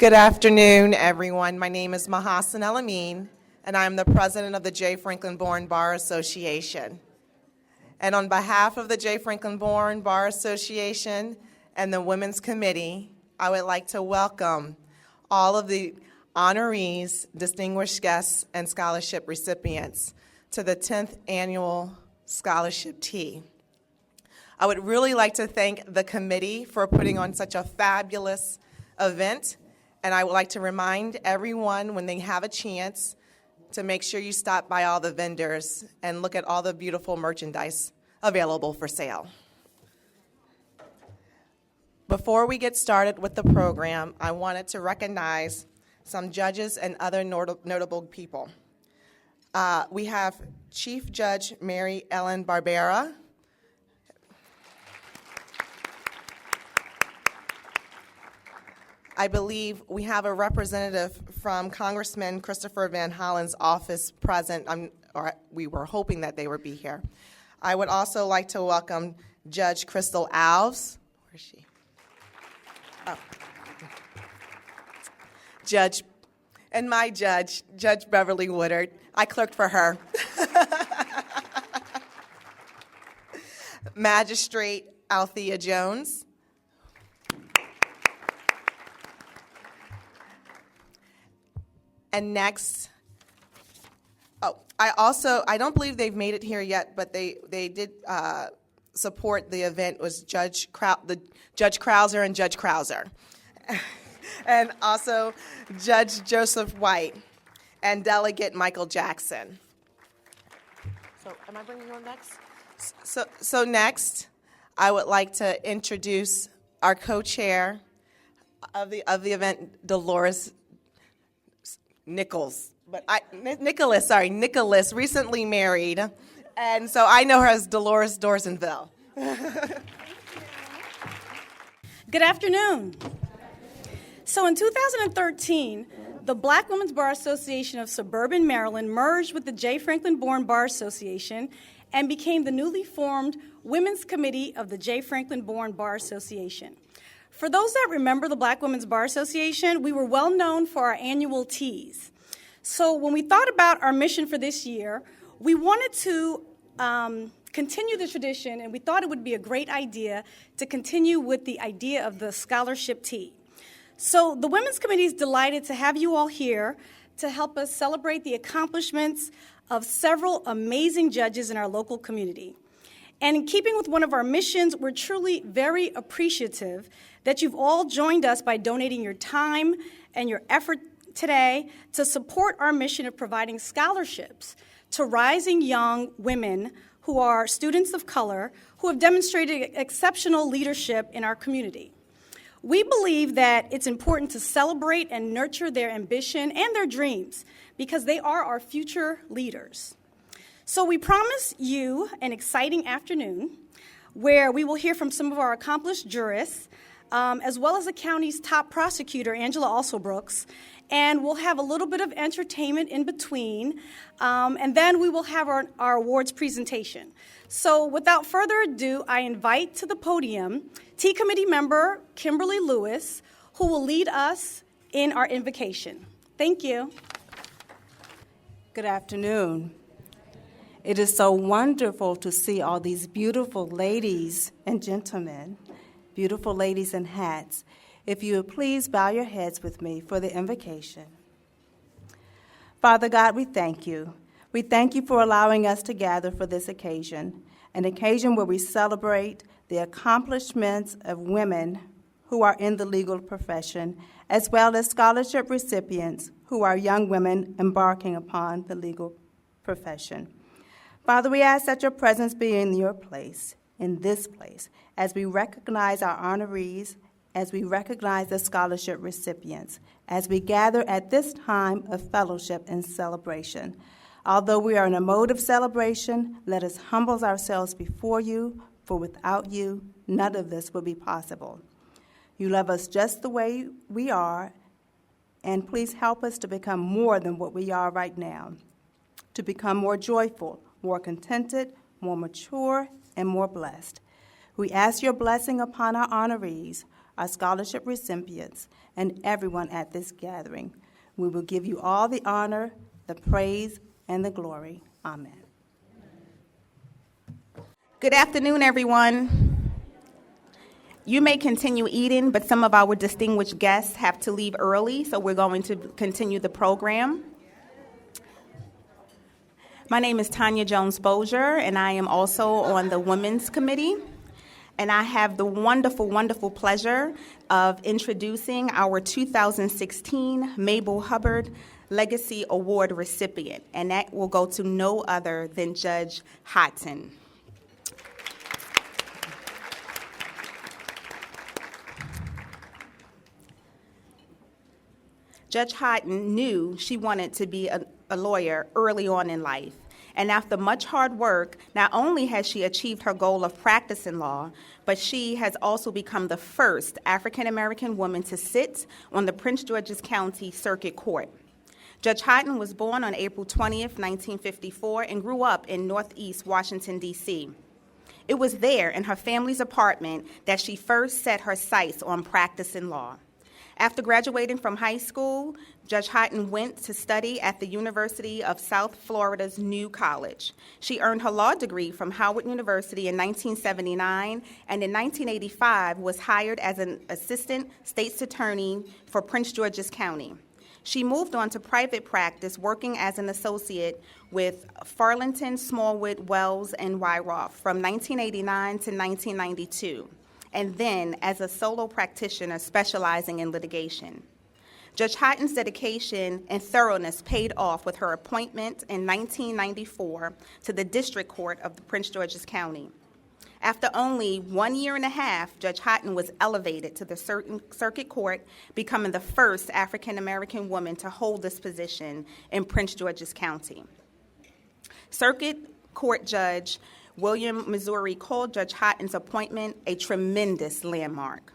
Good afternoon, everyone. My name is Mahassan El-Amin, and I'm the president of the J. Franklyn Bourne Bar Association. And on behalf of the J. Franklyn Bourne Bar Association and the Women's Committee, I would like to welcome all of the honorees, distinguished guests, and scholarship recipients to the 10th Annual Scholarship Tea. I would really like to thank the committee for putting on such a fabulous event, and I would like to remind everyone when they have a chance to make sure you stop by all the vendors and look at all the beautiful merchandise available for sale. Before we get started with the program, I wanted to recognize some judges and other notable people. We have Chief Judge Mary Ellen Barbera, I believe we have a representative from Congressman Christopher Van Hollen's office present, or we were hoping that they would be here. I would also like to welcome Judge Crystal Alves. Where is she? Oh. Judge, and my judge, Judge Beverly Woodard. I clerked for her. Magistrate Althea Jones. And next, I don't believe they've made it here yet, but they did support the event, was Judge Krauser and Judge Krauser. And also Judge Joseph White and Delegate Michael Jackson. So am I bringing you on next? So next, I would like to introduce our co-chair of the event, Dolores Nicholas, recently married, and so I know her as Dolores Dorsenville. Good afternoon. So in 2013, the Black Women's Bar Association of Suburban Maryland merged with the J. Franklyn Bourne Bar Association and became the newly formed Women's Committee of the J. Franklyn Bourne Bar Association. For those that remember the Black Women's Bar Association, we were well known for our annual teas. So when we thought about our mission for this year, we wanted to continue the tradition, and we thought it would be a great idea to continue with the idea of the scholarship tea. So the Women's Committee is delighted to have you all here to help us celebrate the accomplishments of several amazing judges in our local community. And in keeping with one of our missions, we're truly very appreciative that you've all joined us by donating your time and your effort today to support our mission of providing scholarships to rising young women who are students of color who have demonstrated exceptional leadership in our community. We believe that it's important to celebrate and nurture their ambition and their dreams because they are our future leaders. So we promise you an exciting afternoon where we will hear from some of our accomplished jurists, as well as the county's top prosecutor, Angela Alsobrooks, and we'll have a little bit of entertainment in between, and then we will have our awards presentation. So without further ado, I invite to the podium Tea Committee member Kimberly Lewis, who will lead us in our invocation. Thank you. Good afternoon. It is so wonderful to see all these beautiful ladies and gentlemen, beautiful ladies in hats. If you would please bow your heads with me for the invocation. Father God, we thank you. We thank you for allowing us to gather for this occasion, an occasion where we celebrate the accomplishments of women who are in the legal profession, as well as scholarship recipients who are young women embarking upon the legal profession. Father, we ask that your presence be in your place, in this place, as we recognize our honorees, as we recognize the scholarship recipients, as we gather at this time of fellowship and celebration. Although we are in a mode of celebration, let us humble ourselves before you, for without you, none of this would be possible. You love us just the way we are, and please help us to become more than what we are right now, to become more joyful, more contented, more mature, and more blessed. We ask your blessing upon our honorees, our scholarship recipients, and everyone at this gathering. We will give you all the honor, the praise, and the glory. Amen. Good afternoon, everyone. You may continue eating, but some of our distinguished guests have to leave early, so we're going to continue the program. My name is Tanya Jones-Bozier, and I am also on the Women's Committee. And I have the wonderful, wonderful pleasure of introducing our 2016 Mabel Hubbard Legacy Award recipient, and that will go to no other than Judge Houghton. Judge Houghton knew she wanted to be a lawyer early on in life. And after much hard work, not only has she achieved her goal of practicing law, but she has also become the first African-American woman to sit on the Prince George's County Circuit Court. Judge Houghton was born on April 20th, 1954, and grew up in Northeast Washington, D.C. It was there, in her family's apartment, that she first set her sights on practicing law. After graduating from high school, Judge Houghton went to study at the University of South Florida's New College. She earned her law degree from Howard University in 1979, and in 1985 was hired as an assistant state's attorney for Prince George's County. She moved on to private practice, working as an associate with Farlington, Smallwood, Wells, and Wyroth from 1989 to 1992. And then as a solo practitioner specializing in litigation. Judge Houghton's dedication and thoroughness paid off with her appointment in 1994 to the District Court of the Prince George's County. After only 1 year and a half, Judge Houghton was elevated to the Circuit Court, becoming the first African-American woman to hold this position in Prince George's County. Circuit Court Judge William Missouri called Judge Houghton's appointment a tremendous landmark.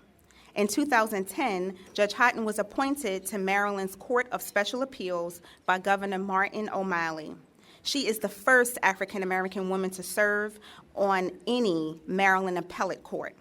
In 2010, Judge Houghton was appointed to Maryland's Court of Special Appeals by Governor Martin O'Malley. She is the first African-American woman to serve on any Maryland appellate court.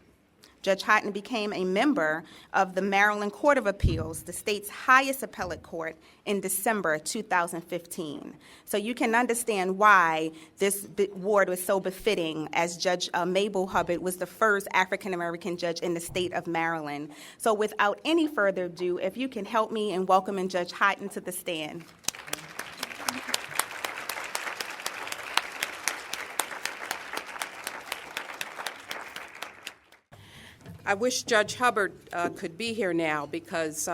Judge Houghton became a member of the Maryland Court of Appeals, the state's highest appellate court, in December 2015. So you can understand why this award was so befitting, as Judge Mabel Hubbard was the first African-American judge in the state of Maryland. So without any further ado, if you can help me in welcoming Judge Houghton to the stand. I wish Judge Hubbard could be here now, because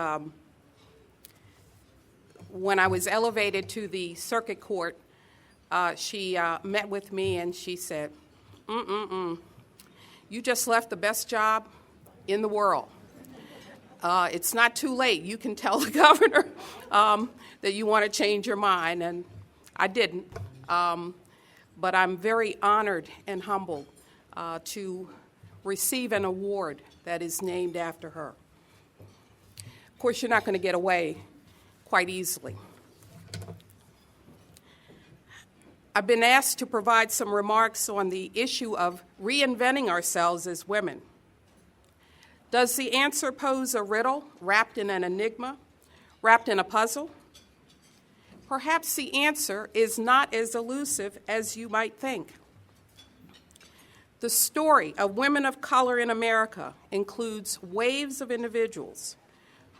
when I was elevated to the circuit court, she met with me and she said, you just left the best job in the world. It's not too late. You can tell the governor that you want to change your mind, and I didn't. But I'm very honored and humbled to receive an award that is named after her. Of course, you're not going to get away quite easily. I've been asked to provide some remarks on the issue of reinventing ourselves as women. Does the answer pose a riddle wrapped in an enigma, wrapped in a puzzle? Perhaps the answer is not as elusive as you might think. The story of women of color in America includes waves of individuals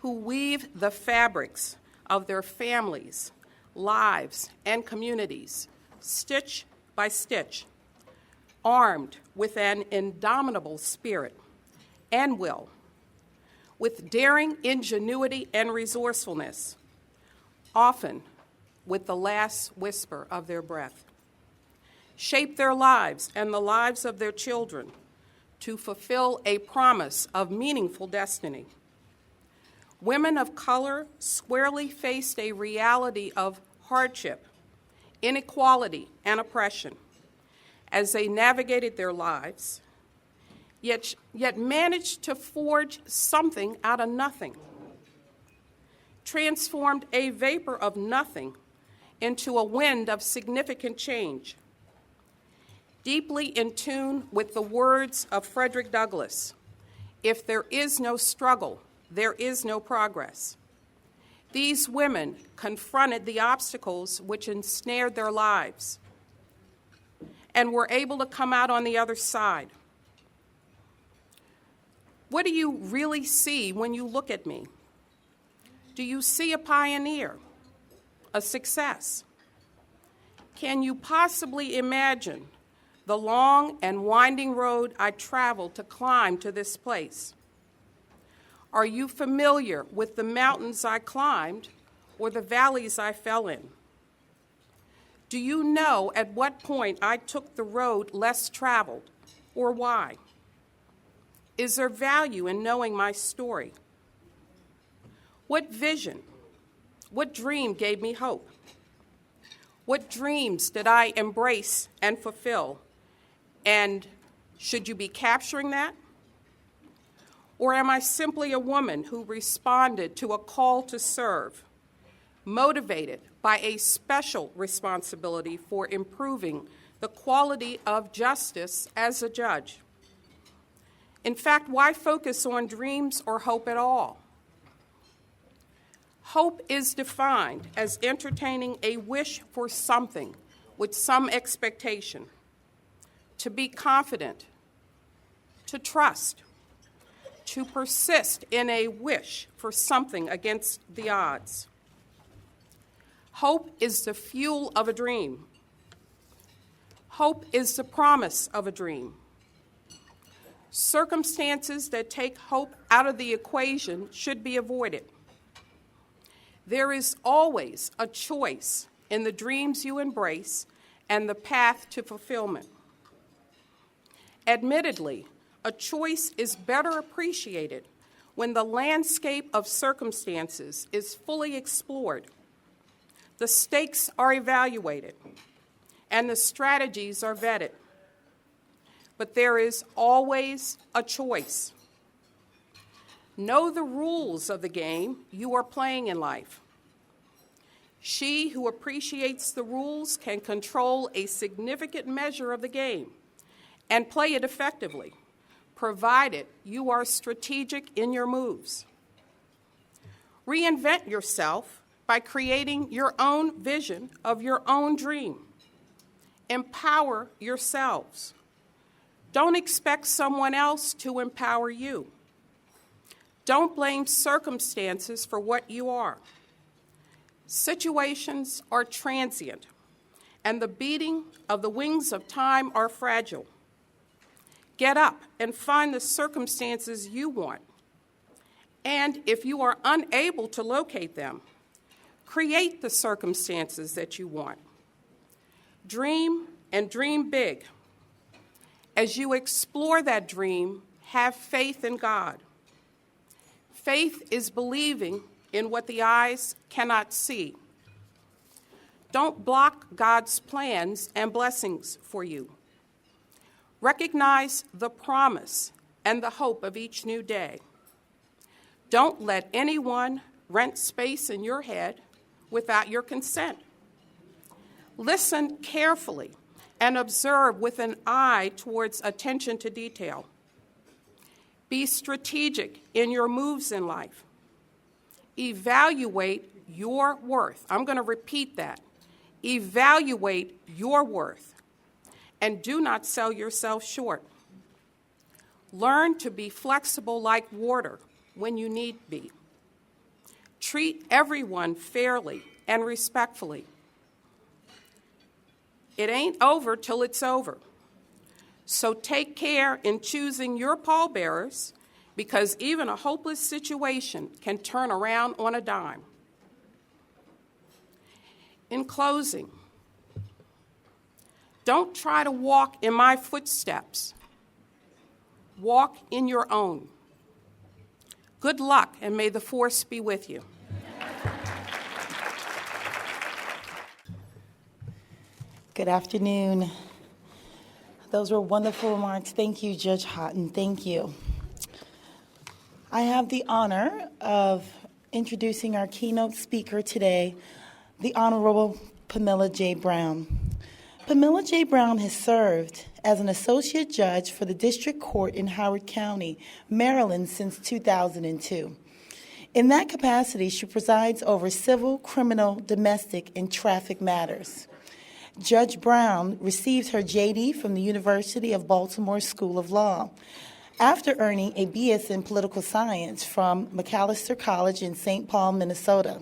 who weave the fabrics of their families, lives, and communities, stitch by stitch, armed with an indomitable spirit and will, with daring ingenuity and resourcefulness, often with the last whisper of their breath, shape their lives and the lives of their children to fulfill a promise of meaningful destiny. Women of color squarely faced a reality of hardship, inequality, and oppression as they navigated their lives, yet managed to forge something out of nothing, transformed a vapor of nothing into a wind of significant change. Deeply in tune with the words of Frederick Douglass, If there is no struggle, there is no progress. These women confronted the obstacles which ensnared their lives and were able to come out on the other side. What do you really see when you look at me? Do you see a pioneer, a success? Can you possibly imagine the long and winding road I traveled to climb to this place? Are you familiar with the mountains I climbed or the valleys I fell in? Do you know at what point I took the road less traveled or why? Is there value in knowing my story? What vision, what dream gave me hope? What dreams did I embrace and fulfill? And should you be capturing that? Or am I simply a woman who responded to a call to serve, motivated by a special responsibility for improving the quality of justice as a judge? In fact, why focus on dreams or hope at all? Hope is defined as entertaining a wish for something with some expectation, to be confident, to trust, to persist in a wish for something against the odds. Hope is the fuel of a dream. Hope is the promise of a dream. Circumstances that take hope out of the equation should be avoided. There is always a choice in the dreams you embrace and the path to fulfillment. Admittedly, a choice is better appreciated when the landscape of circumstances is fully explored, the stakes are evaluated, and the strategies are vetted. But there is always a choice. Know the rules of the game you are playing in life. She who appreciates the rules can control a significant measure of the game and play it effectively, provided you are strategic in your moves. Reinvent yourself by creating your own vision of your own dream. Empower yourselves. Don't expect someone else to empower you. Don't blame circumstances for what you are. Situations are transient, and the beating of the wings of time are fragile. Get up and find the circumstances you want. And if you are unable to locate them, create the circumstances that you want. Dream and dream big. As you explore that dream, have faith in God. Faith is believing in what the eyes cannot see. Don't block God's plans and blessings for you. Recognize the promise and the hope of each new day. Don't let anyone rent space in your head without your consent. Listen carefully and observe with an eye towards attention to detail. Be strategic in your moves in life. Evaluate your worth. I'm going to repeat that. Evaluate your worth. And do not sell yourself short. Learn to be flexible like water when you need be. Treat everyone fairly and respectfully. It ain't over till it's over. So take care in choosing your pallbearers, because even a hopeless situation can turn around on a dime. In closing, don't try to walk in my footsteps. Walk in your own. Good luck, and may the force be with you. Good afternoon. Those were wonderful remarks. Thank you, Judge Houghton. Thank you. I have the honor of introducing our keynote speaker today, the Honorable Pamela J. Brown. Pamela J. Brown has served as an associate judge for the District Court in Howard County, Maryland since 2002. In that capacity, she presides over civil, criminal, domestic, and traffic matters. Judge Brown received her JD from the University of Baltimore School of Law after earning a BS in political science from Macalester College in St. Paul, Minnesota.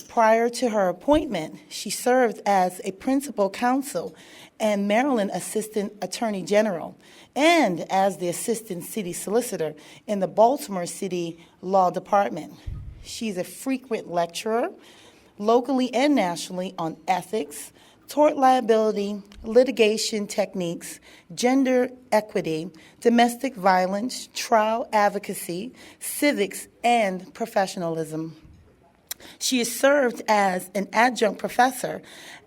Prior to her appointment, she served as a principal counsel and Maryland Assistant Attorney General and as the Assistant City Solicitor in the Baltimore City Law Department. She's a frequent lecturer, locally and nationally, on ethics, tort liability, litigation techniques, gender equity, domestic violence, trial advocacy, civics, and professionalism. She has served as an adjunct professor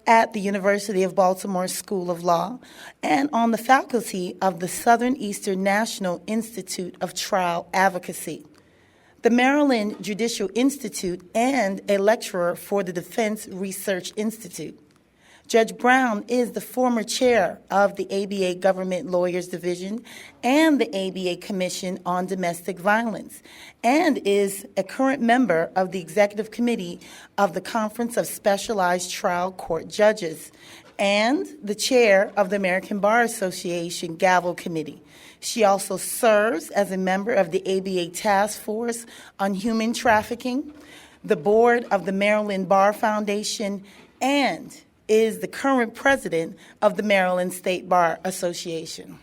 at the University of Baltimore School of Law and on the faculty of the Southern Eastern National Institute of Trial Advocacy, the Maryland Judicial Institute, and a lecturer for the Defense Research Institute. Judge Brown is the former chair of the ABA Government Lawyers Division and the ABA Commission on Domestic Violence, and is a current member of the Executive Committee of the Conference of Specialized Trial Court Judges and the chair of the American Bar Association Gavel Committee. She also serves as a member of the ABA Task Force on Human Trafficking, the board of the Maryland Bar Foundation, and is the current president of the Maryland State Bar Association.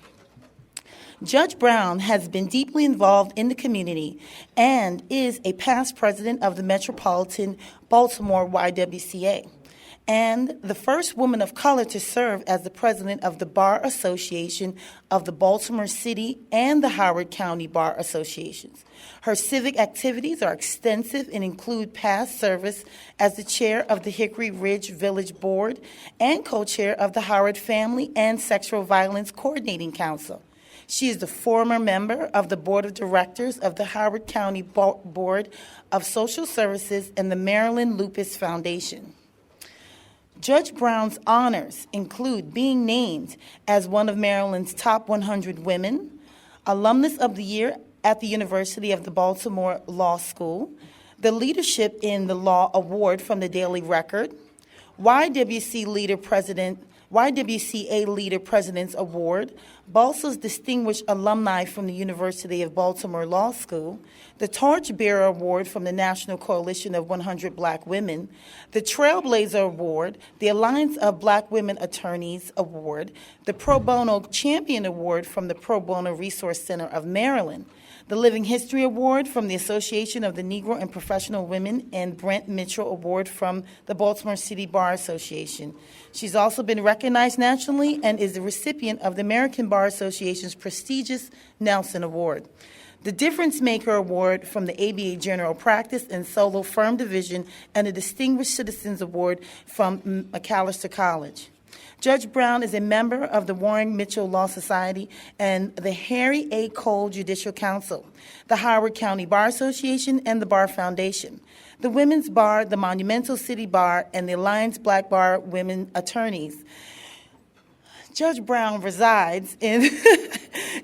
Judge Brown has been deeply involved in the community and is a past president of the Metropolitan Baltimore YWCA and the first woman of color to serve as the president of the Bar Association of the Baltimore City and the Howard County Bar Associations. Her civic activities are extensive and include past service as the chair of the Hickory Ridge Village Board and co-chair of the Howard Family and Sexual Violence Coordinating Council. She is the former member of the Board of Directors of the Howard County Board of Social Services and the Maryland Lupus Foundation. Judge Brown's honors include being named as one of Maryland's top 100 women, Alumnus of the Year at the University of the Baltimore Law School, the Leadership in the Law Award from the Daily Record, YWCA Leader President's Award, Balsa's Distinguished Alumni from the University of Baltimore Law School, the Torchbearer Award from the National Coalition of 100 Black Women, the Trailblazer Award, the Alliance of Black Women Attorneys Award, the Pro Bono Champion Award from the Pro Bono Resource Center of Maryland, the Living History Award from the Association of the Negro and Professional Women, and Brent Mitchell Award from the Baltimore City Bar Association. She's also been recognized nationally and is the recipient of the American Bar Association's prestigious Nelson Award, the Difference Maker Award from the ABA General Practice and Solo Firm Division, and the Distinguished Citizens Award from Macalester College. Judge Brown is a member of the Warren Mitchell Law Society and the Harry A. Cole Judicial Council, the Howard County Bar Association, and the Bar Foundation, the Women's Bar, the Monumental City Bar, and the Alliance Black Bar Women Attorneys. Judge Brown resides in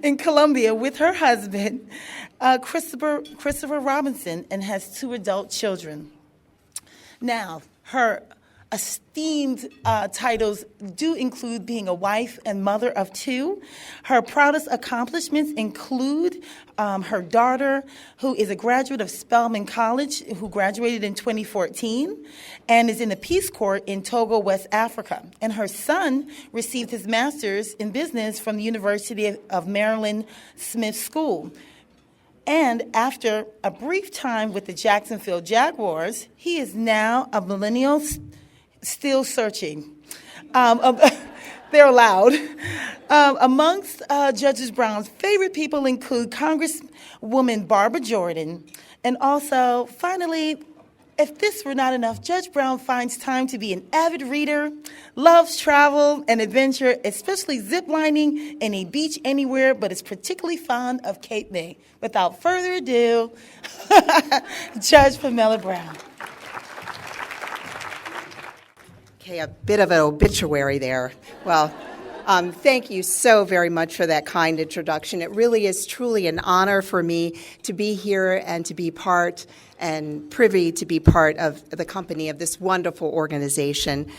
in Columbia with her husband, Christopher Robinson, and has 2 adult children. Now, her esteemed titles do include being a wife and mother of 2. Her proudest accomplishments include her daughter, who is a graduate of Spelman College, who graduated in 2014 and is in the Peace Corps in Togo, West Africa. And her son received his master's in business from the University of Maryland Smith School. And after a brief time with the Jacksonville Jaguars, he is now a millennial still searching. They're allowed. Amongst Judge Brown's favorite people include Congresswoman Barbara Jordan. And also, finally, if this were not enough, Judge Brown finds time to be an avid reader, loves travel and adventure, especially ziplining and a beach anywhere, but is particularly fond of Cape May. Without further ado, Judge Pamela Brown. Okay, a bit of an obituary there. Well, thank you so very much for that kind introduction. It really is truly an honor for me to be here and to be part and privy to be part of the company of this wonderful organization.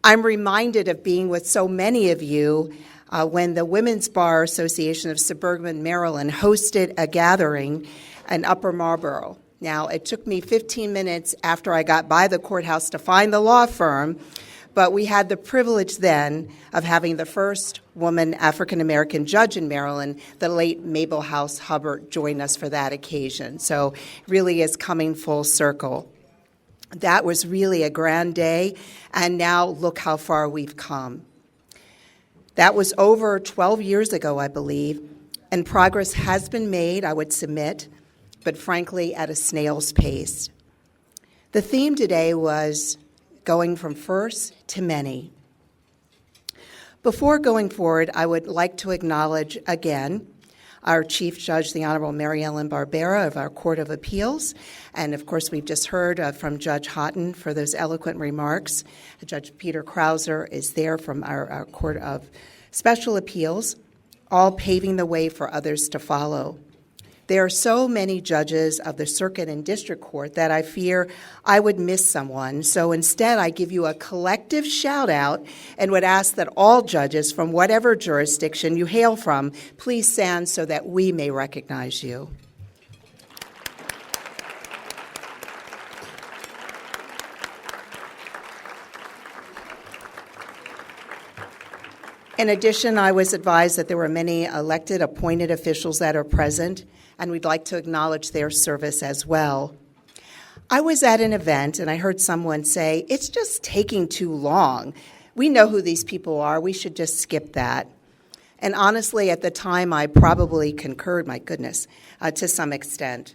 I'm reminded of being with so many of you when the Women's Bar Association of Suburban Maryland hosted a gathering in Upper Marlboro. Now, it took me 15 minutes after I got by the courthouse to find the law firm, but we had the privilege then of having the first woman African-American judge in Maryland, the late Mabel House Hubbard, join us for that occasion. So it really is coming full circle. That was really a grand day, and now look how far we've come. That was over 12 years ago, I believe, and progress has been made, I would submit, but frankly at a snail's pace. The theme today was going from first to many. Before going forward, I would like to acknowledge again our Chief Judge, the Honorable Mary Ellen Barbera of our Court of Appeals. And of course, we've just heard from Judge Houghton for those eloquent remarks. Judge Peter Krauser is there from our Court of Special Appeals, all paving the way for others to follow. There are so many judges of the circuit and district court that I fear I would miss someone. So instead, I give you a collective shout out and would ask that all judges from whatever jurisdiction you hail from, please stand so that we may recognize you. In addition, I was advised that there were many elected, appointed officials that are present, and we'd like to acknowledge their service as well. I was at an event, and I heard someone say, "It's just taking too long. We know who these people are. We should just skip that." And honestly, at the time, I probably concurred, my goodness, to some extent.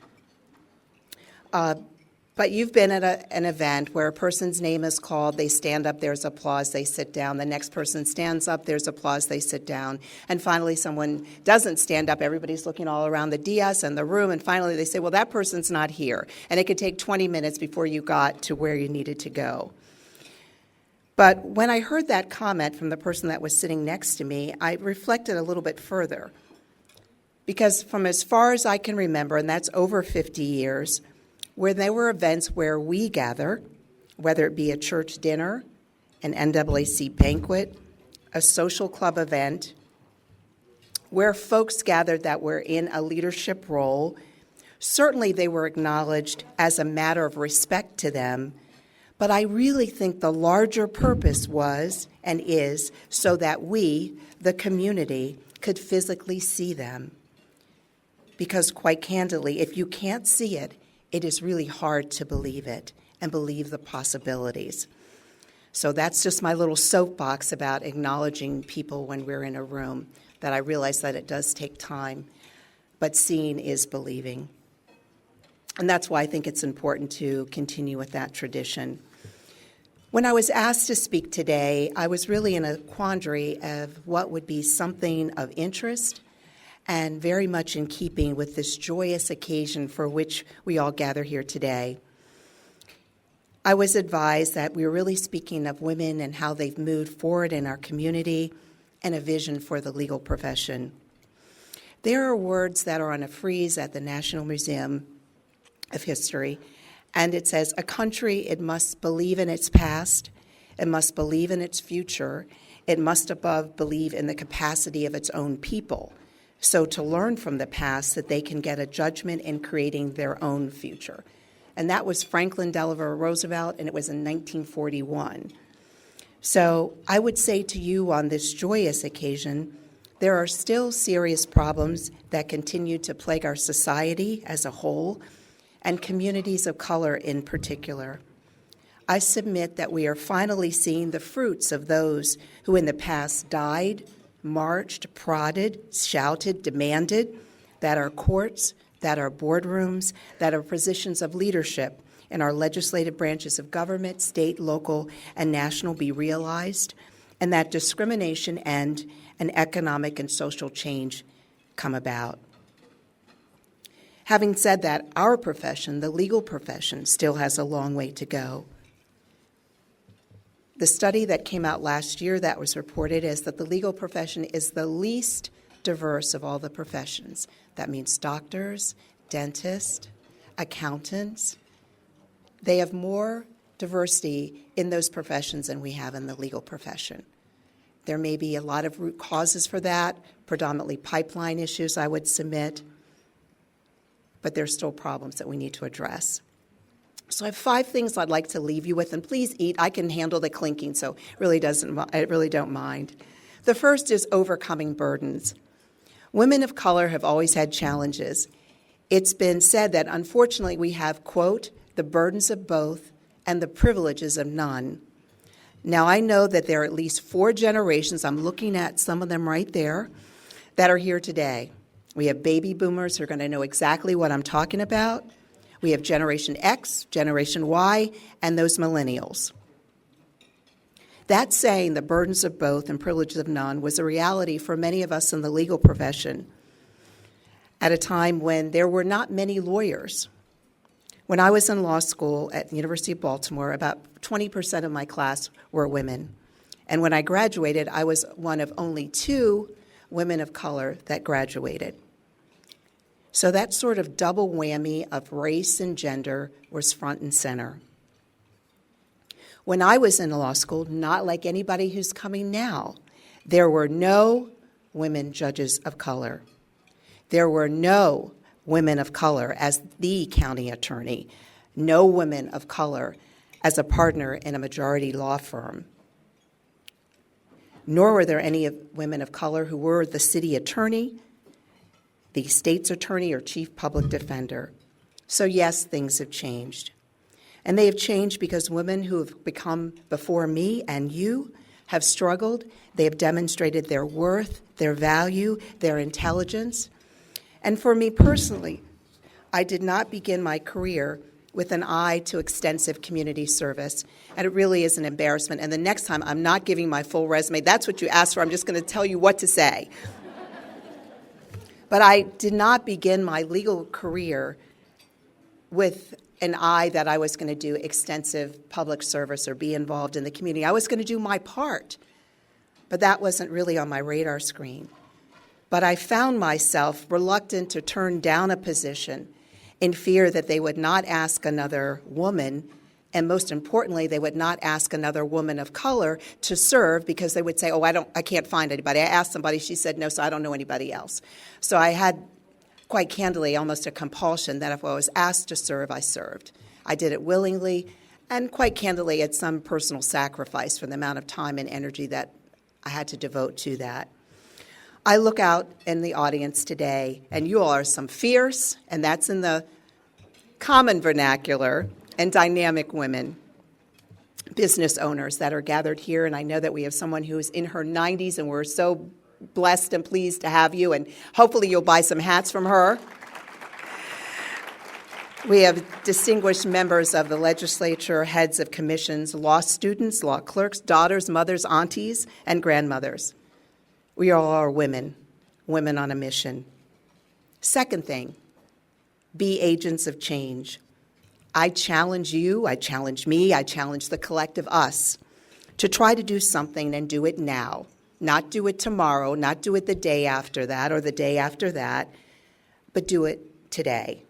But you've been at an event where a person's name is called, they stand up, there's applause, they sit down. The next person stands up, there's applause, they sit down. And finally, someone doesn't stand up, everybody's looking all around the dais and the room, and finally they say, well, that person's not here. And it could take 20 minutes before you got to where you needed to go. But when I heard that comment from the person that was sitting next to me, I reflected a little bit further. Because from as far as I can remember, and that's over 50 years, where there were events where we gather, whether it be a church dinner, an NAAC banquet, a social club event, where folks gathered that were in a leadership role, certainly they were acknowledged as a matter of respect to them, but I really think the larger purpose was and is so that we, the community, could physically see them. Because quite candidly, if you can't see it, it is really hard to believe it and believe the possibilities. So that's just my little soapbox about acknowledging people when we're in a room, that I realize that it does take time, but seeing is believing. And that's why I think it's important to continue with that tradition. When I was asked to speak today, I was really in a quandary of what would be something of interest and very much in keeping with this joyous occasion for which we all gather here today. I was advised that we were really speaking of women and how they've moved forward in our community and a vision for the legal profession. There are words that are on a frieze at the National Museum of History, and it says, a country, it must believe in its past, it must believe in its future, it must above believe in the capacity of its own people. So to learn from the past that they can get a judgment in creating their own future. And that was Franklin Delano Roosevelt, and it was in 1941. So I would say to you on this joyous occasion, there are still serious problems that continue to plague our society as a whole, and communities of color in particular. I submit that we are finally seeing the fruits of those who in the past died, marched, prodded, shouted, demanded, that our courts, that our boardrooms, that our positions of leadership in our legislative branches of government, state, local, and national be realized, and that discrimination end and economic and social change come about. Having said that, our profession, the legal profession, still has a long way to go. The study that came out last year that was reported is that the legal profession is the least diverse of all the professions. That means doctors, dentists, accountants. They have more diversity in those professions than we have in the legal profession. There may be a lot of root causes for that, predominantly pipeline issues, I would submit, but there's still problems that we need to address. So I have 5 things I'd like to leave you with, and please eat. I can handle the clinking, so I really don't mind. The first is overcoming burdens. Women of color have always had challenges. It's been said that unfortunately we have, quote, the burdens of both and the privileges of none. Now I know that there are at least 4 generations, I'm looking at some of them right there, that are here today. We have baby boomers who are going to know exactly what I'm talking about. We have Generation X, Generation Y, and those millennials. That saying, the burdens of both and privileges of none, was a reality for many of us in the legal profession at a time when there were not many lawyers. When I was in law school at the University of Baltimore, about 20% of my class were women. And when I graduated, I was one of only 2 women of color that graduated. So that sort of double whammy of race and gender was front and center. When I was in law school, not like anybody who's coming now, there were no women judges of color. There were no women of color as the county attorney, no women of color as a partner in a majority law firm. Nor were there any women of color who were the city attorney, the state's attorney, or chief public defender. So yes, things have changed. And they have changed because women who have become before me and you have struggled. They have demonstrated their worth, their value, their intelligence. And for me personally, I did not begin my career with an eye to extensive community service, and it really is an embarrassment. And the next time, I'm not giving my full resume. That's what you asked for. I'm just going to tell you what to say. But I did not begin my legal career with an eye that I was going to do extensive public service or be involved in the community. I was going to do my part, but that wasn't really on my radar screen. But I found myself reluctant to turn down a position in fear that they would not ask another woman, and most importantly, they would not ask another woman of color to serve because they would say, oh, I can't find anybody. I asked somebody, she said no, so I don't know anybody else. So I had, quite candidly, almost a compulsion that if I was asked to serve, I served. I did it willingly and quite candidly at some personal sacrifice for the amount of time and energy that I had to devote to that. I look out in the audience today, and you all are some fierce, and that's in the common vernacular, and dynamic women, business owners that are gathered here. And I know that we have someone who is in her 90s, and we're so blessed and pleased to have you, and hopefully you'll buy some hats from her. We have distinguished members of the legislature, heads of commissions, law students, law clerks, daughters, mothers, aunties, and grandmothers. We all are women on a mission. Second thing, be agents of change. I challenge you, I challenge me, I challenge the collective us to try to do something and do it now. Not do it tomorrow, not do it the day after that or the day after that, but do it today.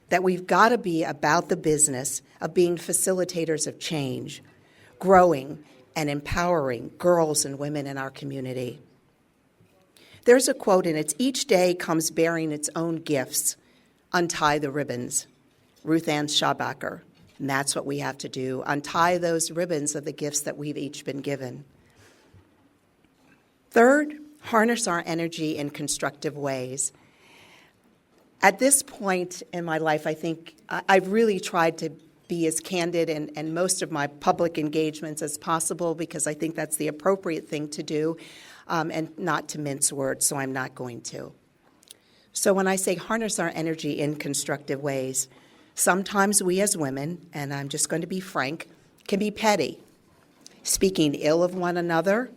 That we've got to be about the business of being facilitators of change, growing and empowering girls and women in our community. There's a quote, and it's each day comes bearing its own gifts. Untie the ribbons. Ruth Ann Schabacher. And that's what we have to do. Untie those ribbons of the gifts that we've each been given. Third, harness our energy in constructive ways. At this point in my life, I think I've really tried to be as candid in most of my public engagements as possible because I think that's the appropriate thing to do and not to mince words, so I'm not going to. So when I say harness our energy in constructive ways, sometimes we as women, and I'm just going to be frank, can be petty, speaking ill of one another,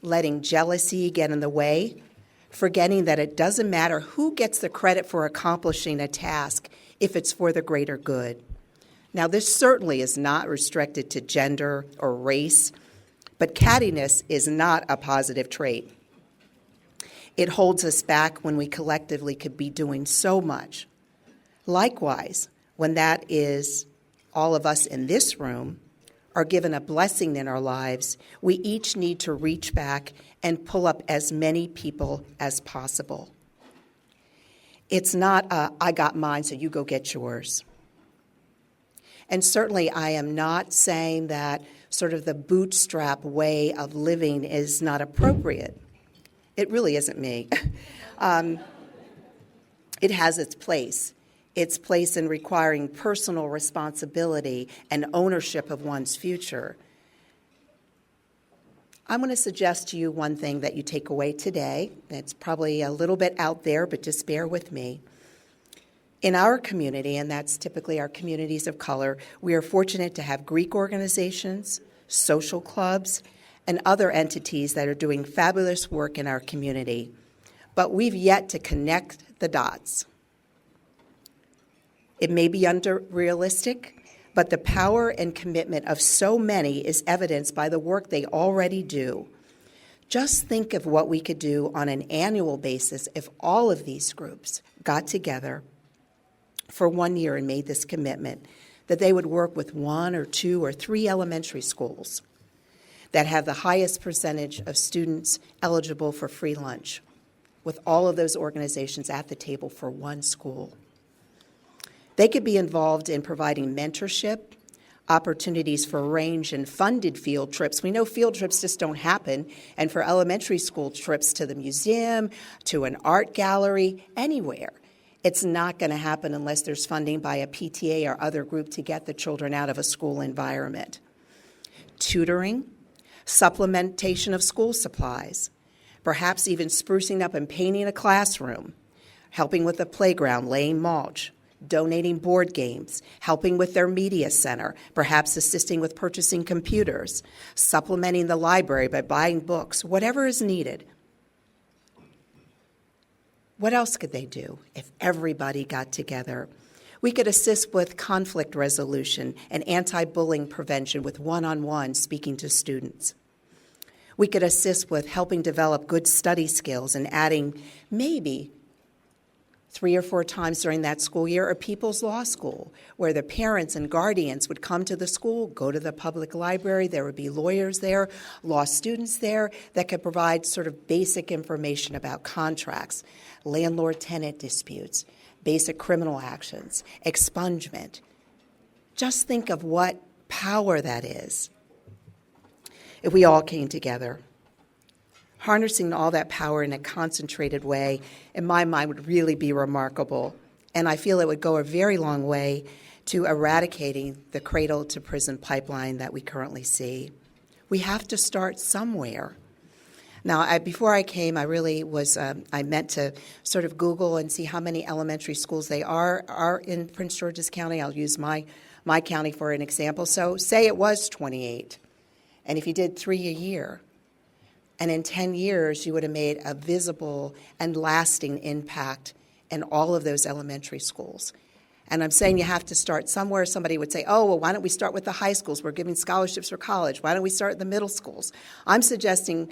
letting jealousy get in the way, forgetting that it doesn't matter who gets the credit for accomplishing a task if it's for the greater good. Now, this certainly is not restricted to gender or race. But cattiness is not a positive trait. It holds us back when we collectively could be doing so much. Likewise, when that is all of us in this room are given a blessing in our lives, we each need to reach back and pull up as many people as possible. It's not I got mine, so you go get yours. And certainly I am not saying that sort of the bootstrap way of living is not appropriate. It really isn't me. It has its place in requiring personal responsibility and ownership of one's future. I'm going to suggest to you one thing that you take away today. It's probably a little bit out there, but just bear with me. In our community, and that's typically our communities of color, we are fortunate to have Greek organizations, social clubs, and other entities that are doing fabulous work in our community. But we've yet to connect the dots. It may be unrealistic, but the power and commitment of so many is evidenced by the work they already do. Just think of what we could do on an annual basis if all of these groups got together for 1 year and made this commitment, that they would work with 1 or 2 or 3 elementary schools that have the highest percentage of students eligible for free lunch, with all of those organizations at the table for one school. They could be involved in providing mentorship, opportunities for range and funded field trips. We know field trips just don't happen, and for elementary school trips to the museum, to an art gallery, anywhere. It's not going to happen unless there's funding by a PTA or other group to get the children out of a school environment. Tutoring, supplementation of school supplies, perhaps even sprucing up and painting a classroom, helping with the playground, laying mulch, donating board games, helping with their media center, perhaps assisting with purchasing computers, supplementing the library by buying books, whatever is needed. What else could they do if everybody got together? We could assist with conflict resolution and anti-bullying prevention with one-on-one speaking to students. We could assist with helping develop good study skills and adding maybe 3 or 4 times during that school year, a people's law school, where the parents and guardians would come to the school, go to the public library, there would be lawyers there, law students there that could provide sort of basic information about contracts, landlord-tenant disputes, basic criminal actions, expungement. Just think of what power that is if we all came together. Harnessing all that power in a concentrated way, in my mind, would really be remarkable. And I feel it would go a very long way to eradicating the cradle-to-prison pipeline that we currently see. We have to start somewhere. Now, before I came, I really was, I meant to sort of Google and see how many elementary schools they are in Prince George's County. I'll use my county for an example. So say it was 28, and if you did 3 a year, and in 10 years, you would have made a visible and lasting impact in all of those elementary schools. And I'm saying you have to start somewhere. Somebody would say, oh, well, why don't we start with the high schools? We're giving scholarships for college. Why don't we start at the middle schools? I'm suggesting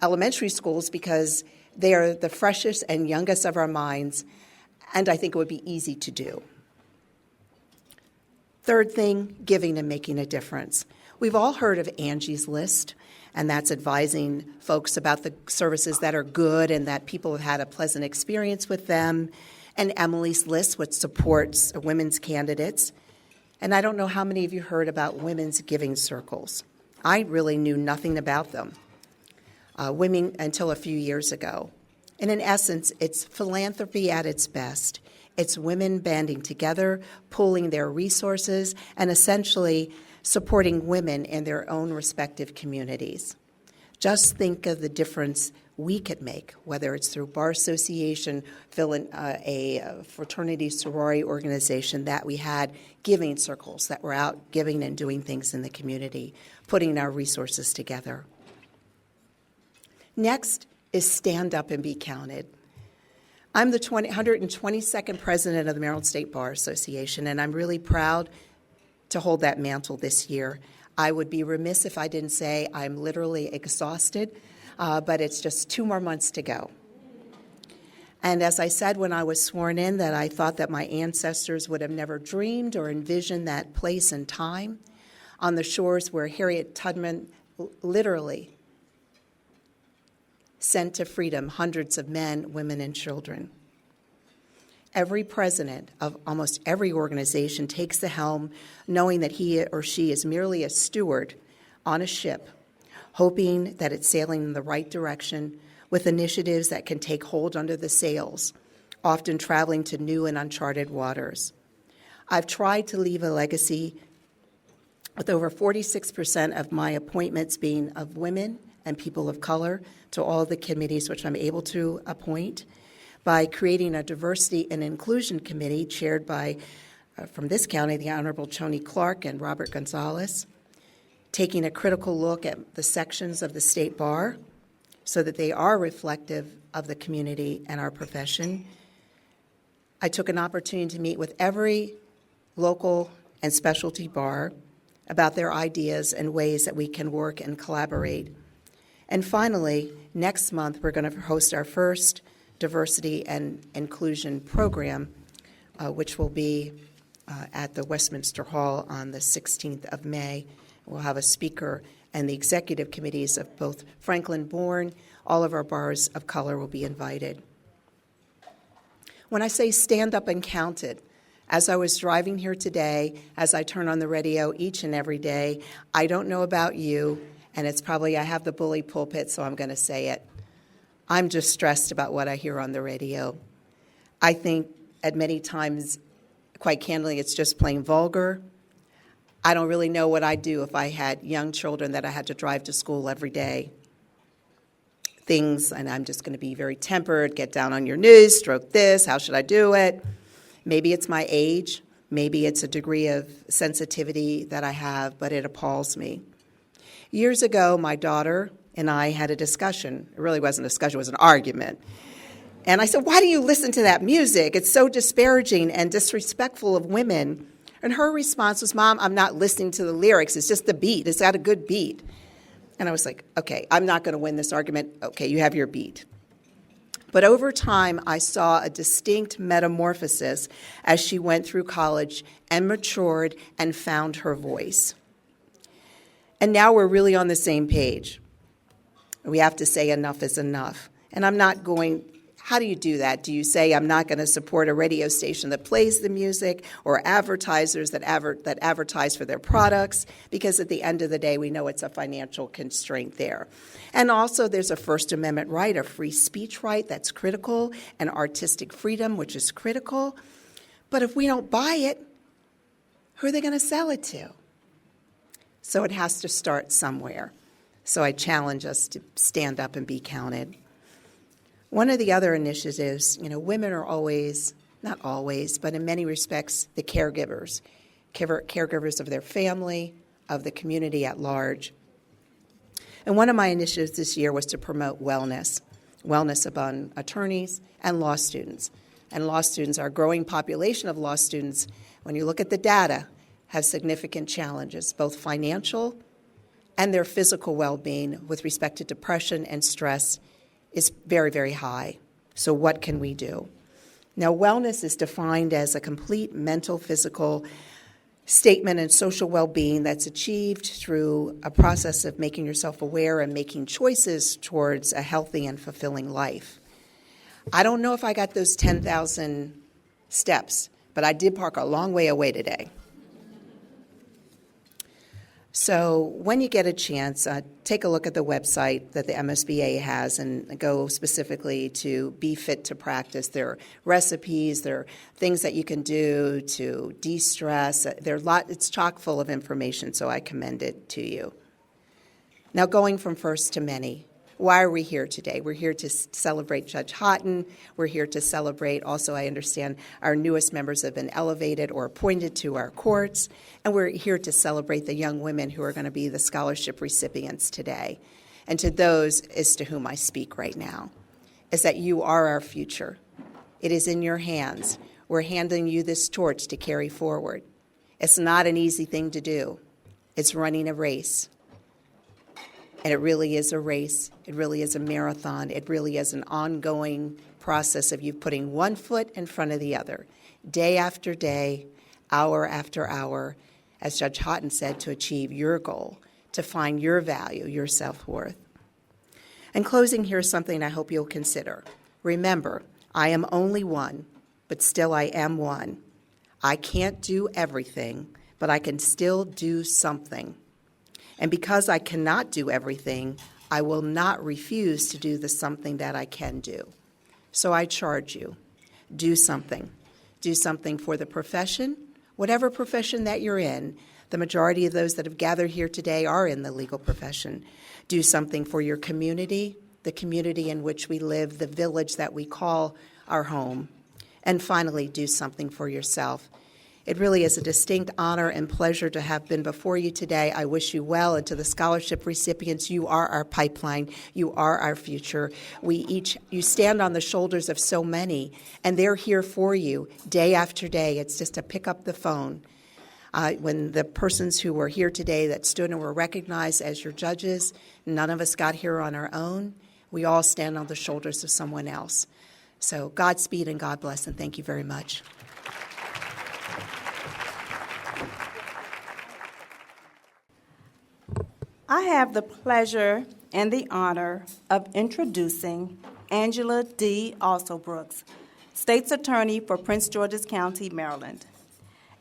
elementary schools because they are the freshest and youngest of our minds, and I think it would be easy to do. Third thing, giving and making a difference. We've all heard of Angie's List, and that's advising folks about the services that are good and that people have had a pleasant experience with them, and Emily's List, which supports women's candidates. And I don't know how many of you heard about women's giving circles. I really knew nothing about them, women until a few years ago. And in essence, it's philanthropy at its best. It's women banding together, pooling their resources, and essentially supporting women in their own respective communities. Just think of the difference we could make, whether it's through bar association, a fraternity sorority organization, that we had giving circles that were out giving and doing things in the community, putting our resources together. Next is stand up and be counted. I'm the 122nd president of the Maryland State Bar Association, and I'm really proud to hold that mantle this year. I would be remiss if I didn't say I'm literally exhausted, but it's just 2 more months to go. And as I said when I was sworn in, that I thought that my ancestors would have never dreamed or envisioned that place and time on the shores where Harriet Tubman literally sent to freedom hundreds of men, women, and children. Every president of almost every organization takes the helm knowing that he or she is merely a steward on a ship, hoping that it's sailing in the right direction with initiatives that can take hold under the sails, often traveling to new and uncharted waters. I've tried to leave a legacy with over 46% of my appointments being of women and people of color to all the committees which I'm able to appoint, by creating a diversity and inclusion committee chaired by, from this county, the Honorable Tony Clark and Robert Gonzalez, taking a critical look at the sections of the state bar so that they are reflective of the community and our profession. I took an opportunity to meet with every local and specialty bar about their ideas and ways that we can work and collaborate. And finally, next month, we're going to host our first diversity and inclusion program, which will be at the Westminster Hall on the 16th of May. We'll have a speaker, and the executive committees of both Franklyn Bourne, all of our bars of color will be invited. When I say stand up and count it, as I was driving here today, as I turn on the radio each and every day, I don't know about you, and it's probably I have the bully pulpit, so I'm going to say it. I'm just stressed about what I hear on the radio. I think at many times, quite candidly, it's just plain vulgar. I don't really know what I'd do if I had young children that I had to drive to school every day. Things, and I'm just going to be very tempered, get down on your knees, stroke this, how should I do it? Maybe it's my age, maybe it's a degree of sensitivity that I have, but it appalls me. Years ago, my daughter and I had a discussion. It really wasn't a discussion, it was an argument. And I said, why do you listen to that music? It's so disparaging and disrespectful of women. And her response was, Mom, I'm not listening to the lyrics. It's just the beat. It's got a good beat. And I was like, okay, I'm not going to win this argument. Okay, you have your beat. But over time, I saw a distinct metamorphosis as she went through college and matured and found her voice. And now we're really on the same page. We have to say enough is enough. And I'm not going, how do you do that? Do you say I'm not going to support a radio station that plays the music or advertisers that advertise for their products? Because at the end of the day, we know it's a financial constraint there. And also there's a First Amendment right, a free speech right that's critical, and artistic freedom, which is critical. But if we don't buy it, who are they going to sell it to? So it has to start somewhere. So I challenge us to stand up and be counted. One of the other initiatives, women are always, not always, but in many respects, the caregivers of their family, of the community at large. And one of my initiatives this year was to promote wellness among attorneys and law students. And law students, our growing population of law students, when you look at the data, have significant challenges, both financial and their physical well-being with respect to depression and stress is very, very high. So what can we do? Now, wellness is defined as a complete mental, physical statement and social well-being that's achieved through a process of making yourself aware and making choices towards a healthy and fulfilling life. I don't know if I got those 10,000 steps, but I did park a long way away today. So when you get a chance, take a look at the website that the MSBA has and go specifically to Be Fit to Practice. There are recipes, there are things that you can do to de-stress. It's chock full of information, so I commend it to you. Now, going from first to many. Why are we here today? We're here to celebrate Judge Houghton. We're here to celebrate, also I understand, our newest members have been elevated or appointed to our courts. And we're here to celebrate the young women who are going to be the scholarship recipients today. And to those is to whom I speak right now, is that you are our future. It is in your hands. We're handing you this torch to carry forward. It's not an easy thing to do. It's running a race. And it really is a race. It really is a marathon. It really is an ongoing process of you putting one foot in front of the other, day after day, hour after hour, as Judge Houghton said, to achieve your goal, to find your value, your self-worth. In closing, here's something I hope you'll consider. Remember, I am only one, but still I am one. I can't do everything, but I can still do something. And because I cannot do everything, I will not refuse to do the something that I can do. So I charge you, do something. Do something for the profession, whatever profession that you're in. The majority of those that have gathered here today are in the legal profession. Do something for your community, the community in which we live, the village that we call our home. And finally, do something for yourself. It really is a distinct honor and pleasure to have been before you today. I wish you well, and to the scholarship recipients, you are our pipeline. You are our future. You stand on the shoulders of so many, and they're here for you day after day. It's just to pick up the phone. When the persons who were here today that stood and were recognized as your judges, none of us got here on our own. We all stand on the shoulders of someone else. So Godspeed and God bless, and thank you very much. I have the pleasure and the honor of introducing Angela D. Alsobrooks, State's Attorney for Prince George's County, Maryland.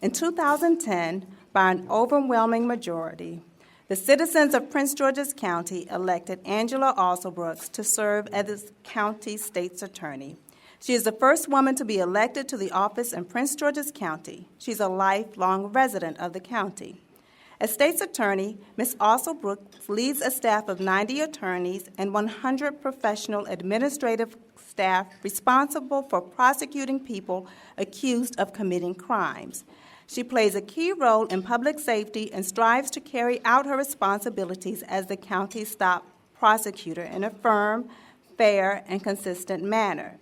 In 2010, by an overwhelming majority, the citizens of Prince George's County elected Angela Alsobrooks to serve as the county's State's Attorney. She is the first woman to be elected to the office in Prince George's County. She's a lifelong resident of the county. As State's Attorney, Ms. Alsobrooks leads a staff of 90 attorneys and 100 professional administrative staff responsible for prosecuting people accused of committing crimes. She plays a key role in public safety and strives to carry out her responsibilities as the county's top prosecutor in a firm, fair, and consistent manner.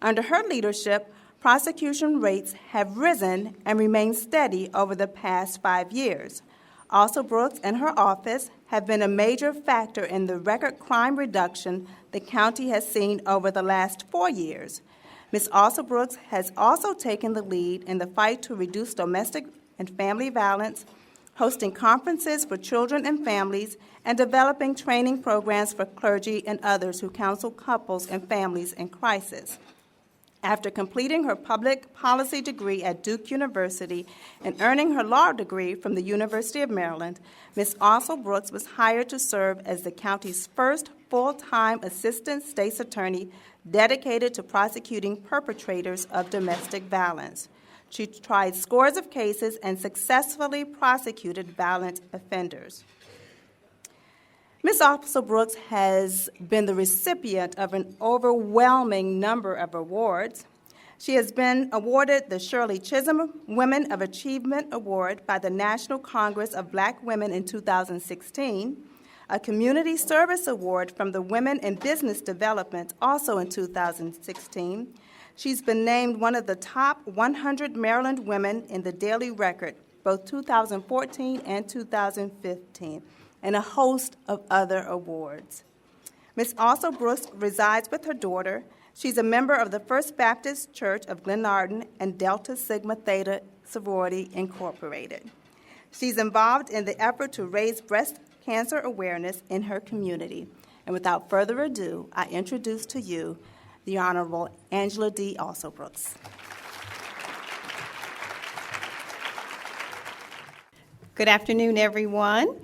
Under her leadership, prosecution rates have risen and remained steady over the past 5 years. Alsobrooks and her office have been a major factor in the record crime reduction the county has seen over the last 4 years. Ms. Alsobrooks has also taken the lead in the fight to reduce domestic and family violence, hosting conferences for children and families, and developing training programs for clergy and others who counsel couples and families in crisis. After completing her public policy degree at Duke University and earning her law degree from the University of Maryland, Ms. Alsobrooks was hired to serve as the county's first full-time assistant state's attorney dedicated to prosecuting perpetrators of domestic violence. She tried scores of cases and successfully prosecuted violent offenders. Ms. Alsobrooks has been the recipient of an overwhelming number of awards. She has been awarded the Shirley Chisholm Women of Achievement Award by the National Congress of Black Women in 2016, a Community Service Award from the Women in Business Development also in 2016. She's been named one of the top 100 Maryland women in the Daily Record, both 2014 and 2015. And a host of other awards. Ms. Alsobrooks resides with her daughter. She's a member of the First Baptist Church of Glenarden and Delta Sigma Theta Sorority Incorporated. She's involved in the effort to raise breast cancer awareness in her community. And without further ado, I introduce to you the Honorable Angela D. Alsobrooks. Good afternoon, everyone.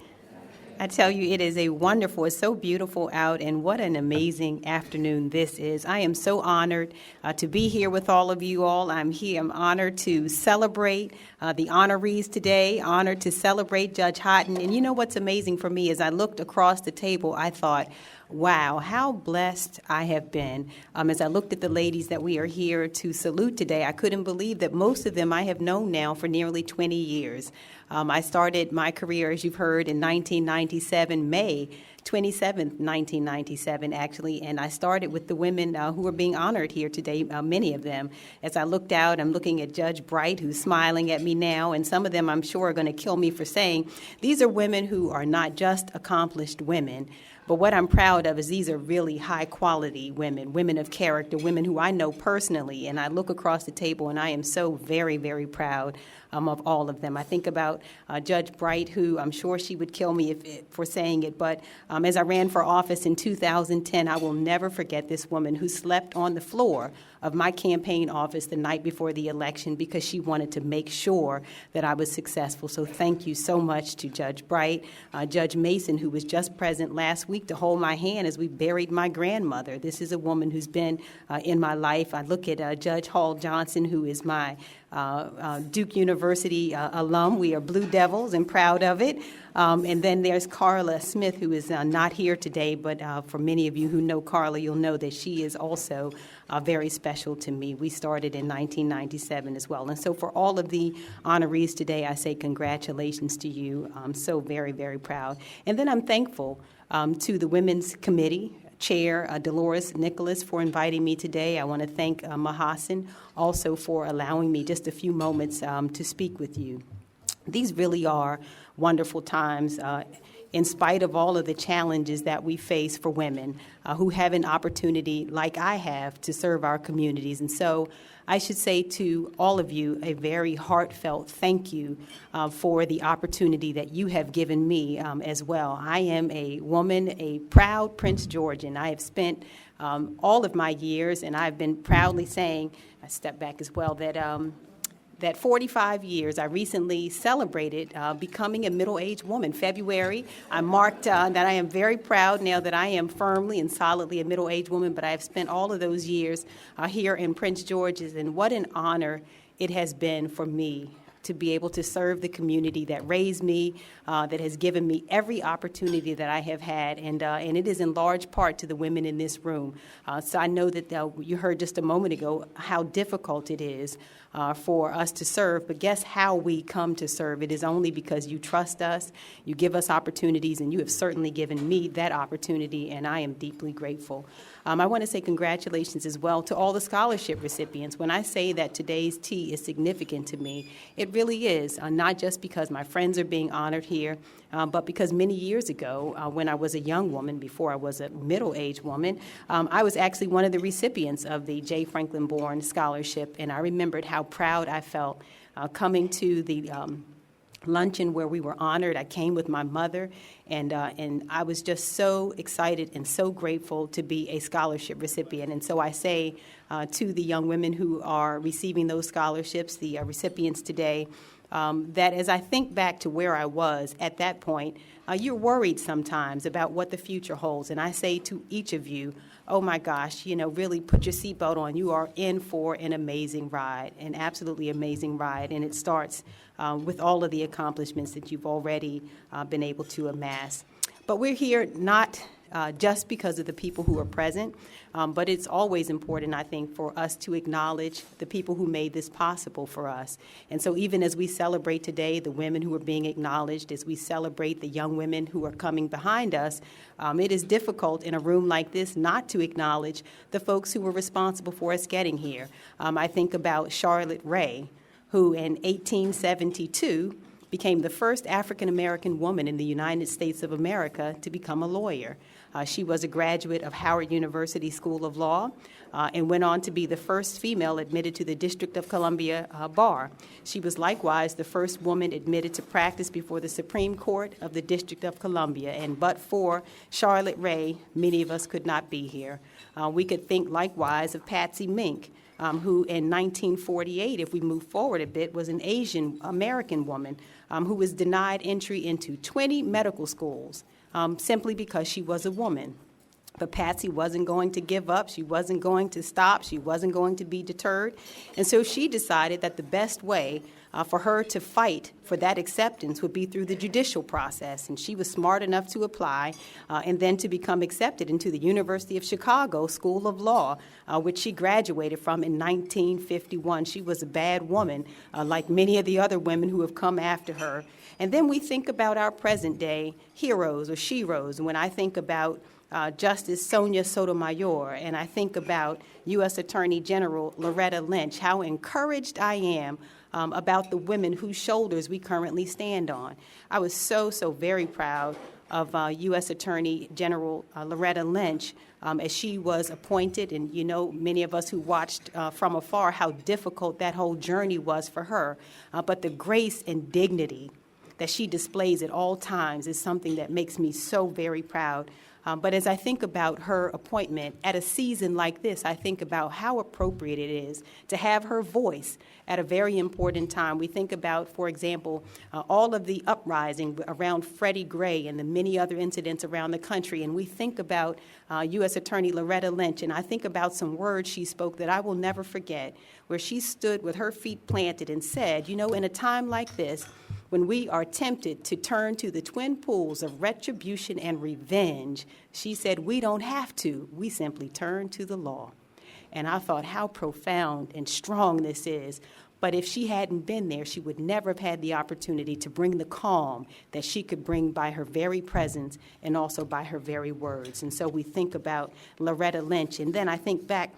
I tell you, it is it's so beautiful out, and what an amazing afternoon this is. I am so honored to be here with all of you all. I'm honored to celebrate the honorees today, honored to celebrate Judge Houghton. And you know what's amazing for me is I looked across the table, I thought, wow, how blessed I have been. As I looked at the ladies that we are here to salute today, I couldn't believe that most of them I have known now for nearly 20 years. I started my career, as you've heard, in 1997, May 27th, 1997, actually, and I started with the women who are being honored here today, many of them. As I looked out, I'm looking at Judge Bright, who's smiling at me now, and some of them I'm sure are going to kill me for saying these are women who are not just accomplished women, but what I'm proud of is these are really high-quality women, women of character, women who I know personally, and I look across the table and I am so very, very proud of all of them. I think about Judge Bright, who I'm sure she would kill me for saying it, but as I ran for office in 2010, I will never forget this woman who slept on the floor of my campaign office the night before the election because she wanted to make sure that I was successful. So thank you so much to Judge Bright, Judge Mason, who was just present last week to hold my hand as we buried my grandmother. This is a woman who's been in my life. I look at Judge Hall Johnson, who is my Duke University alum. We are Blue Devils and proud of it. And then there's Carla Smith, who is not here today, but for many of you who know Carla, you'll know that she is also very special to me. We started in 1997 as well. And so for all of the honorees today, I say congratulations to you. I'm so very, very proud. And then I'm thankful to the Women's Committee, Chair Dolores Nicholas, for inviting me today. I want to thank Mahasan also for allowing me just a few moments to speak with you. These really are wonderful times in spite of all of the challenges that we face for women who have an opportunity like I have to serve our communities. And so I should say to all of you a very heartfelt thank you for the opportunity that you have given me as well. I am a woman, a proud Prince Georgian. I have spent all of my years, and I've been proudly saying, I step back as well, that 45 years, I recently celebrated becoming a middle-aged woman. February, I marked that I am very proud now that I am firmly and solidly a middle-aged woman, but I have spent all of those years here in Prince George's, and what an honor it has been for me to be able to serve the community that raised me, that has given me every opportunity that I have had, and it is in large part to the women in this room. So I know that you heard just a moment ago how difficult it is for us to serve, but guess how we come to serve? It is only because you trust us, you give us opportunities, and you have certainly given me that opportunity, and I am deeply grateful. I want to say congratulations as well to all the scholarship recipients. When I say that today's tea is significant to me, it really is, not just because my friends are being honored here, but because many years ago, when I was a young woman, before I was a middle-aged woman, I was actually one of the recipients of the J. Franklyn Bourne Scholarship, and I remembered how proud I felt coming to the luncheon where we were honored. I came with my mother, and I was just so excited and so grateful to be a scholarship recipient. And so I say to the young women who are receiving those scholarships, the recipients today, that as I think back to where I was at that point, you're worried sometimes about what the future holds. And I say to each of you, oh my gosh, really put your seatbelt on. You are in for an amazing ride, an absolutely amazing ride. And it starts with all of the accomplishments that you've already been able to amass. But we're here not just because of the people who are present, but it's always important, I think, for us to acknowledge the people who made this possible for us. And so even as we celebrate today the women who are being acknowledged, as we celebrate the young women who are coming behind us, it is difficult in a room like this not to acknowledge the folks who were responsible for us getting here. I think about Charlotte Ray, who in 1872 became the first African-American woman in the United States of America to become a lawyer. She was a graduate of Howard University School of Law and went on to be the first female admitted to the District of Columbia bar. She was likewise the first woman admitted to practice before the Supreme Court of the District of Columbia. And but for Charlotte Ray, many of us could not be here. We could think likewise of Patsy Mink, who in 1948, if we move forward a bit, was an Asian American woman who was denied entry into 20 medical schools simply because she was a woman. But Patsy wasn't going to give up. She wasn't going to stop. She wasn't going to be deterred. And so she decided that the best way For her to fight for that acceptance would be through the judicial process, and she was smart enough to apply and then to become accepted into the University of Chicago School of Law, which she graduated from in 1951. She was a bad woman, like many of the other women who have come after her. And then we think about our present-day heroes or sheroes. When I think about Justice Sonia Sotomayor, and I think about U.S. Attorney General Loretta Lynch, how encouraged I am about the women whose shoulders we currently stand on. I was so very proud of U.S. Attorney General Loretta Lynch as she was appointed, and you know, many of us who watched from afar how difficult that whole journey was for her. But the grace and dignity that she displays at all times is something that makes me so very proud. But as I think about her appointment at a season like this, I think about how appropriate it is to have her voice at a very important time. We think about, for example, all of the uprising around Freddie Gray and the many other incidents around the country, and we think about U.S. Attorney Loretta Lynch, and I think about some words she spoke that I will never forget, where she stood with her feet planted and said, you know, in a time like this, when we are tempted to turn to the twin pools of retribution and revenge, she said, we don't have to. We simply turn to the law. And I thought how profound and strong this is. But if she hadn't been there, she would never have had the opportunity to bring the calm that she could bring by her very presence and also by her very words. And so we think about Loretta Lynch. And then I think back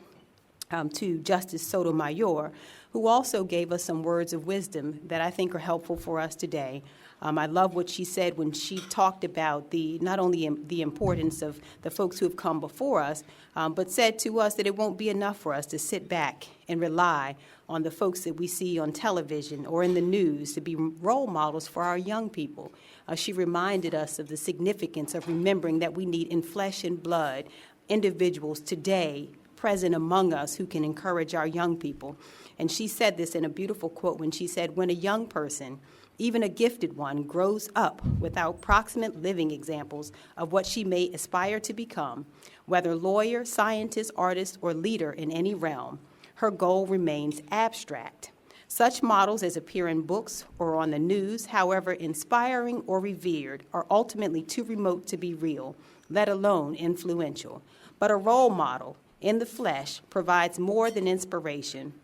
to Justice Sotomayor, who also gave us some words of wisdom that I think are helpful for us today. I love what she said when she talked about not only the importance of the folks who have come before us, but said to us that it won't be enough for us to sit back and rely on the folks that we see on television or in the news to be role models for our young people. She reminded us of the significance of remembering that we need in flesh and blood individuals today present among us who can encourage our young people. And she said this in a beautiful quote when she said, when a young person, even a gifted one, grows up without proximate living examples of what she may aspire to become, whether lawyer, scientist, artist, or leader in any realm, her goal remains abstract. Such models as appear in books or on the news, however inspiring or revered, are ultimately too remote to be real, let alone influential. But a role model in the flesh provides more than inspiration.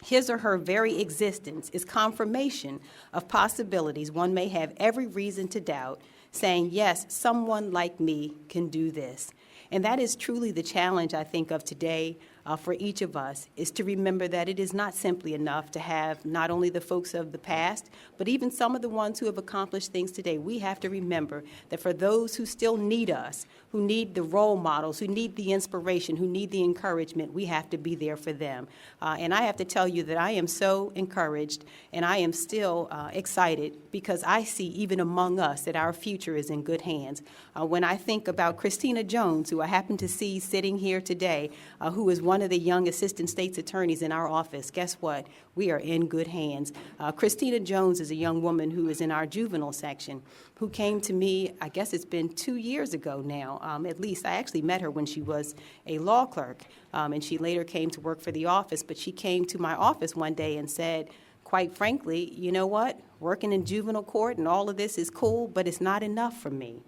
His or her very existence is confirmation of possibilities one may have every reason to doubt, saying, yes, someone like me can do this. And that is truly the challenge, I think, of today for each of us, is to remember that it is not simply enough to have not only the folks of the past, but even some of the ones who have accomplished things today. We have to remember that for those who still need us, who need the role models, who need the inspiration, who need the encouragement, we have to be there for them. And I have to tell you that I am so encouraged and I am still excited because I see even among us that our future is in good hands. When I think about Christina Jones, who I happen to see sitting here today, who is one of the young assistant state's attorneys in our office, guess what? We are in good hands. Christina Jones is a young woman who is in our juvenile section, who came to me, I guess it's been 2 years ago now, at least. I actually met her when she was a law clerk, and she later came to work for the office, but she came to my office one day and said, quite frankly, you know what? Working in juvenile court and all of this is cool, but it's not enough for me.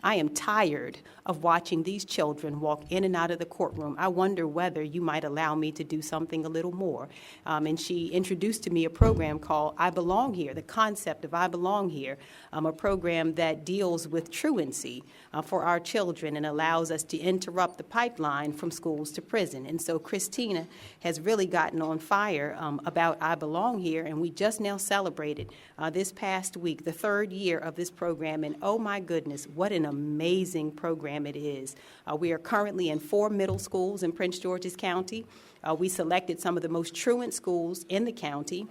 I am tired of watching these children walk in and out of the courtroom. I wonder whether you might allow me to do something a little more. And she introduced to me a program called I Belong Here, the concept of I Belong Here, a program that deals with truancy for our children and allows us to interrupt the pipeline from schools to prison. And so Christina has really gotten on fire about I Belong Here, and we just now celebrated this past week the 3rd year of this program, and oh my goodness, what an amazing program it is. We are currently in 4 middle schools in Prince George's County. We selected some of the most truant schools in the county,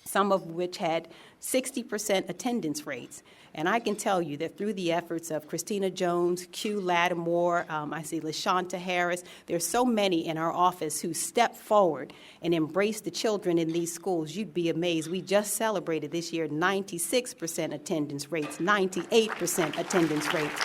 some of which had 60% attendance rates. And I can tell you that through the efforts of Christina Jones, Q Lattimore, I see LaShonta Harris, there's so many in our office who step forward and embrace the children in these schools. You'd be amazed. We just celebrated this year 96% attendance rates, 98% attendance rates.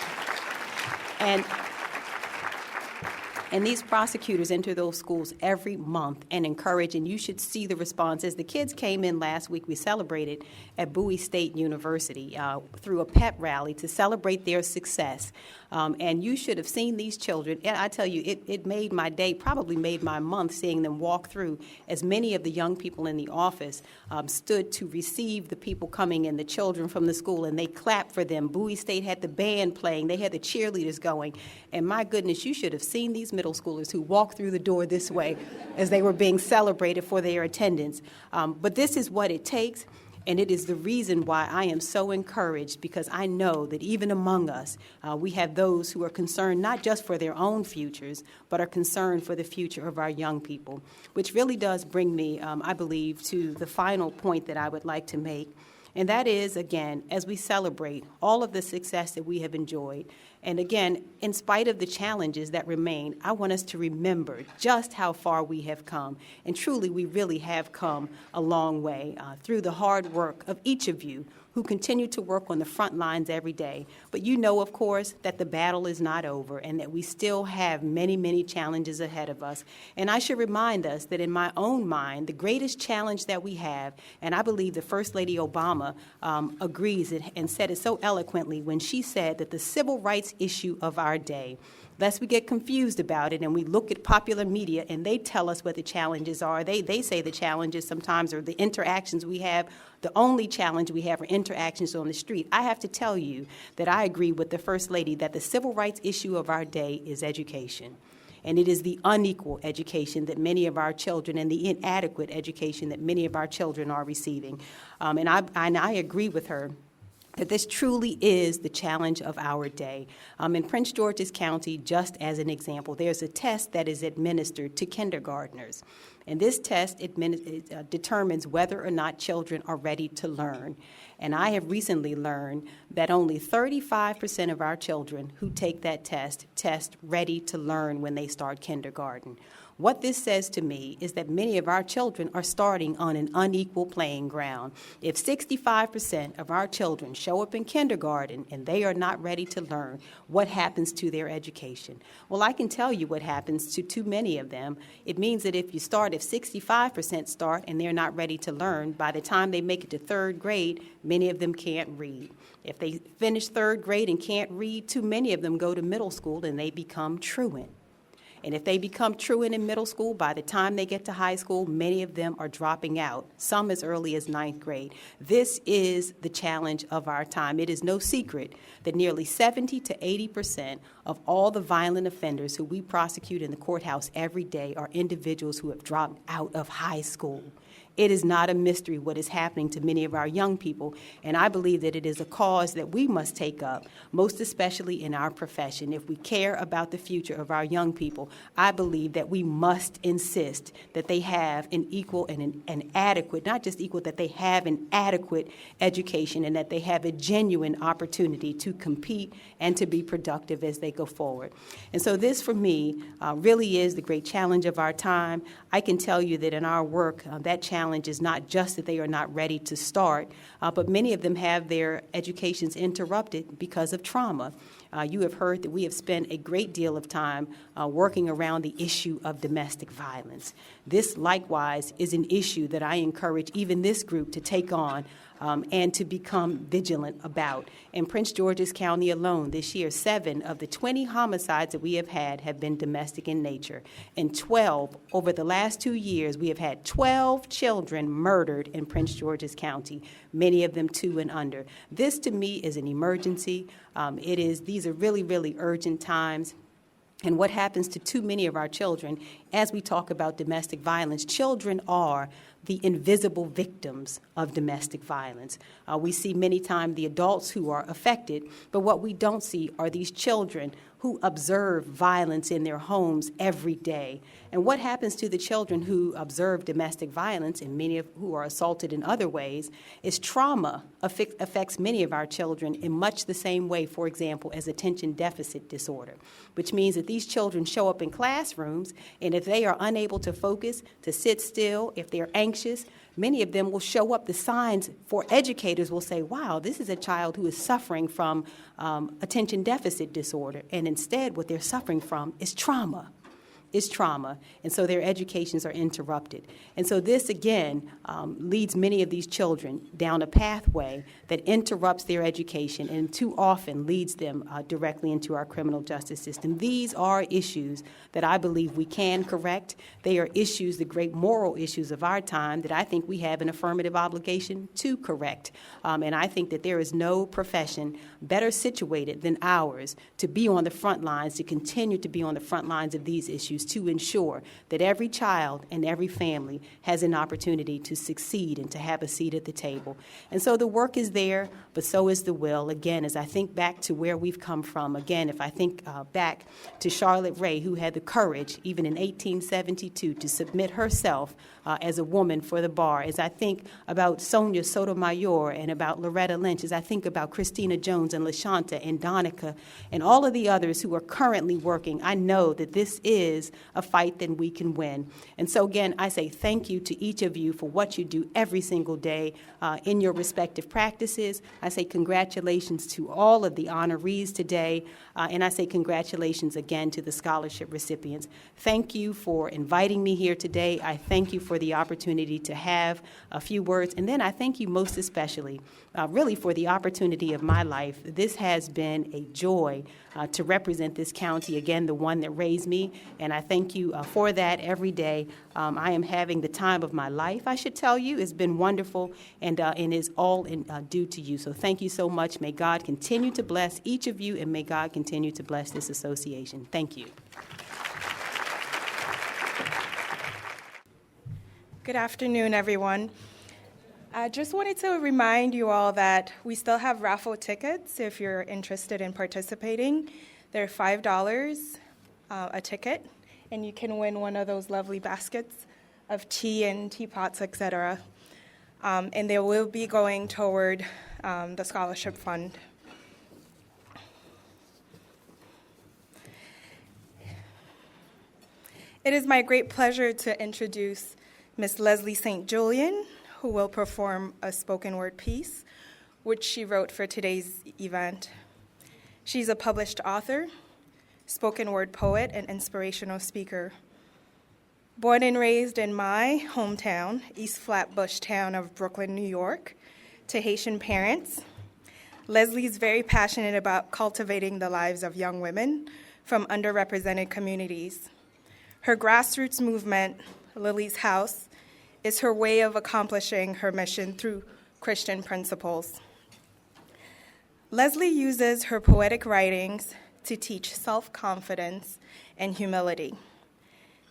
And these prosecutors enter those schools every month and encourage, and you should see the responses. The kids came in last week. We celebrated at Bowie State University through a pep rally to celebrate their success. And you should have seen these children. And I tell you, it made my day, probably made my month, seeing them walk through as many of the young people in the office stood to receive the people coming in, the children from the school, and they clapped for them. Bowie State had the band playing. They had the cheerleaders going. And my goodness, you should have seen these middle schoolers who walked through the door this way as they were being celebrated for their attendance. But this is what it takes. And it is the reason why I am so encouraged, because I know that even among us, we have those who are concerned not just for their own futures, but are concerned for the future of our young people, which really does bring me, I believe, to the final point that I would like to make. And that is, again, as we celebrate all of the success that we have enjoyed, and again, in spite of the challenges that remain, I want us to remember just how far we have come. And truly, we really have come a long way through the hard work of each of you who continue to work on the front lines every day. But you know, of course, that the battle is not over and that we still have many, many challenges ahead of us. And I should remind us that in my own mind, the greatest challenge that we have, and I believe the First Lady Obama agrees and said it so eloquently when she said that the civil rights issue of our day, lest we get confused about it and we look at popular media and they tell us what the challenges are. They say the challenges sometimes are the interactions we have. The only challenge we have are interactions on the street. I have to tell you that I agree with the First Lady that the civil rights issue of our day is education. And it is the unequal education that many of our children and the inadequate education that many of our children are receiving. And I agree with her that this truly is the challenge of our day. In Prince George's County, just as an example, there's a test that is administered to kindergartners. And this test determines whether or not children are ready to learn. And I have recently learned that only 35% of our children who take that test ready to learn when they start kindergarten. What this says to me is that many of our children are starting on an unequal playing ground. If 65% of our children show up in kindergarten and they are not ready to learn, what happens to their education? Well, I can tell you what happens to too many of them. It means that if 65% start and they're not ready to learn, by the time they make it to third grade, many of them can't read. If they finish third grade and can't read, too many of them go to middle school and they become truant. And if they become truant in middle school, by the time they get to high school, many of them are dropping out, some as early as ninth grade. This is the challenge of our time. It is no secret that nearly 70 to 80% of all the violent offenders who we prosecute in the courthouse every day are individuals who have dropped out of high school. It is not a mystery what is happening to many of our young people, and I believe that it is a cause that we must take up, most especially in our profession. If we care about the future of our young people, I believe that we must insist that they have an equal and an adequate, not just equal, that they have an adequate education and that they have a genuine opportunity to compete and to be productive as they go forward. And so this, for me, really is the great challenge of our time. I can tell you that in our work, that challenge is not just that they are not ready to start, but many of them have their educations interrupted because of trauma. You have heard that we have spent a great deal of time working around the issue of domestic violence. This, likewise, is an issue that I encourage even this group to take on and to become vigilant about. In Prince George's County alone, this year, 7 of the 20 homicides that we have been domestic in nature. And 12, over the last 2 years, we have had 12 children murdered in Prince George's County, many of them 2 and under. This, to me, is an emergency. These are really, really urgent times. And what happens to too many of our children, as we talk about domestic violence, children are the invisible victims of domestic violence. We see many times the adults who are affected, but what we don't see are these children who observe violence in their homes every day. And what happens to the children who observe domestic violence, and many of who are assaulted in other ways, is trauma affects many of our children in much the same way, for example, as attention deficit disorder, which means that these children show up in classrooms, and if they are unable to focus, to sit still, if they're anxious, many of them will show up. The signs for educators will say, wow, this is a child who is suffering from attention deficit disorder. And instead, what they're suffering from is trauma. is trauma, and so their educations are interrupted. And so this, again, leads many of these children down a pathway that interrupts their education and too often leads them directly into our criminal justice system. These are issues that I believe we can correct. They are issues, the great moral issues of our time, that I think we have an affirmative obligation to correct. And I think that there is no profession better situated than ours to be on the front lines, to continue to be on the front lines of these issues, to ensure that every child and every family has an opportunity to succeed and to have a seat at the table. And so the work is there, but so is the will. Again, as I think back to where we've come from, again, if I think back to Charlotte Ray, who had the courage, even in 1872, to submit herself as a woman for the bar, as I think about Sonia Sotomayor and about Loretta Lynch, as I think about Christina Jones and LaShanta and Donica and all of the others who are currently working, I know that this is a fight that we can win. And so again, I say thank you to each of you for what you do every single day in your respective practices. I say congratulations to all of the honorees today, and I say congratulations again to the scholarship recipients. Thank you for inviting me here today. I thank you for the opportunity to have a few words, and then I thank you most especially really for the opportunity of my life. This has been a joy to represent this county, again, the one that raised me, and I thank you for that every day. I am having the time of my life, I should tell you. It's been wonderful, and is all due to you. So thank you so much. May God continue to bless each of you, and may God continue to bless this association. Thank you. Good afternoon, everyone. I just wanted to remind you all that we still have raffle tickets if you're interested in participating. They're $5 a ticket, and you can win one of those lovely baskets of tea and teapots, etc. And they will be going toward the scholarship fund. It is my great pleasure to introduce Miss Leslie St. Julian, who will perform a spoken word piece, which she wrote for today's event. She's a published author, spoken word poet, and inspirational speaker. Born and raised in my hometown, East Flatbush town of Brooklyn, New York, to Haitian parents, Leslie's very passionate about cultivating the lives of young women from underrepresented communities. Her grassroots movement, Lily's House, is her way of accomplishing her mission through Christian principles. Leslie uses her poetic writings to teach self-confidence and humility.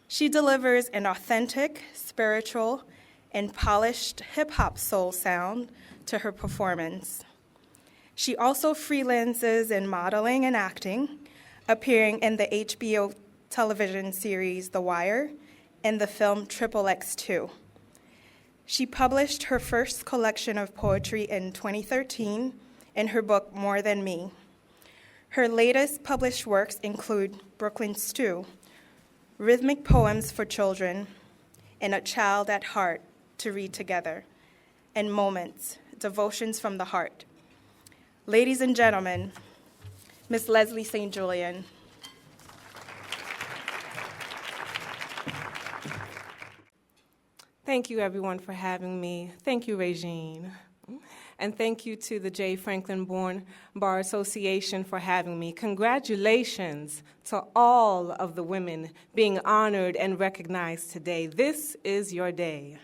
She delivers an authentic, spiritual, and polished hip-hop soul sound to her performance. She also freelances in modeling and acting, appearing in the HBO television series The Wire and the film XXX2. She published her first collection of poetry in 2013 in her book More Than Me. Her latest published works include Brooklyn Stew, rhythmic poems for children, and A Child at Heart to read together, and Moments, devotions from the heart. Ladies and gentlemen, Miss Leslie St. Julian. Thank you, everyone, for having me. Thank you, Regine. And thank you to the J. Franklyn Bourne Bar Association for having me. Congratulations to all of the women being honored and recognized today. This is your day.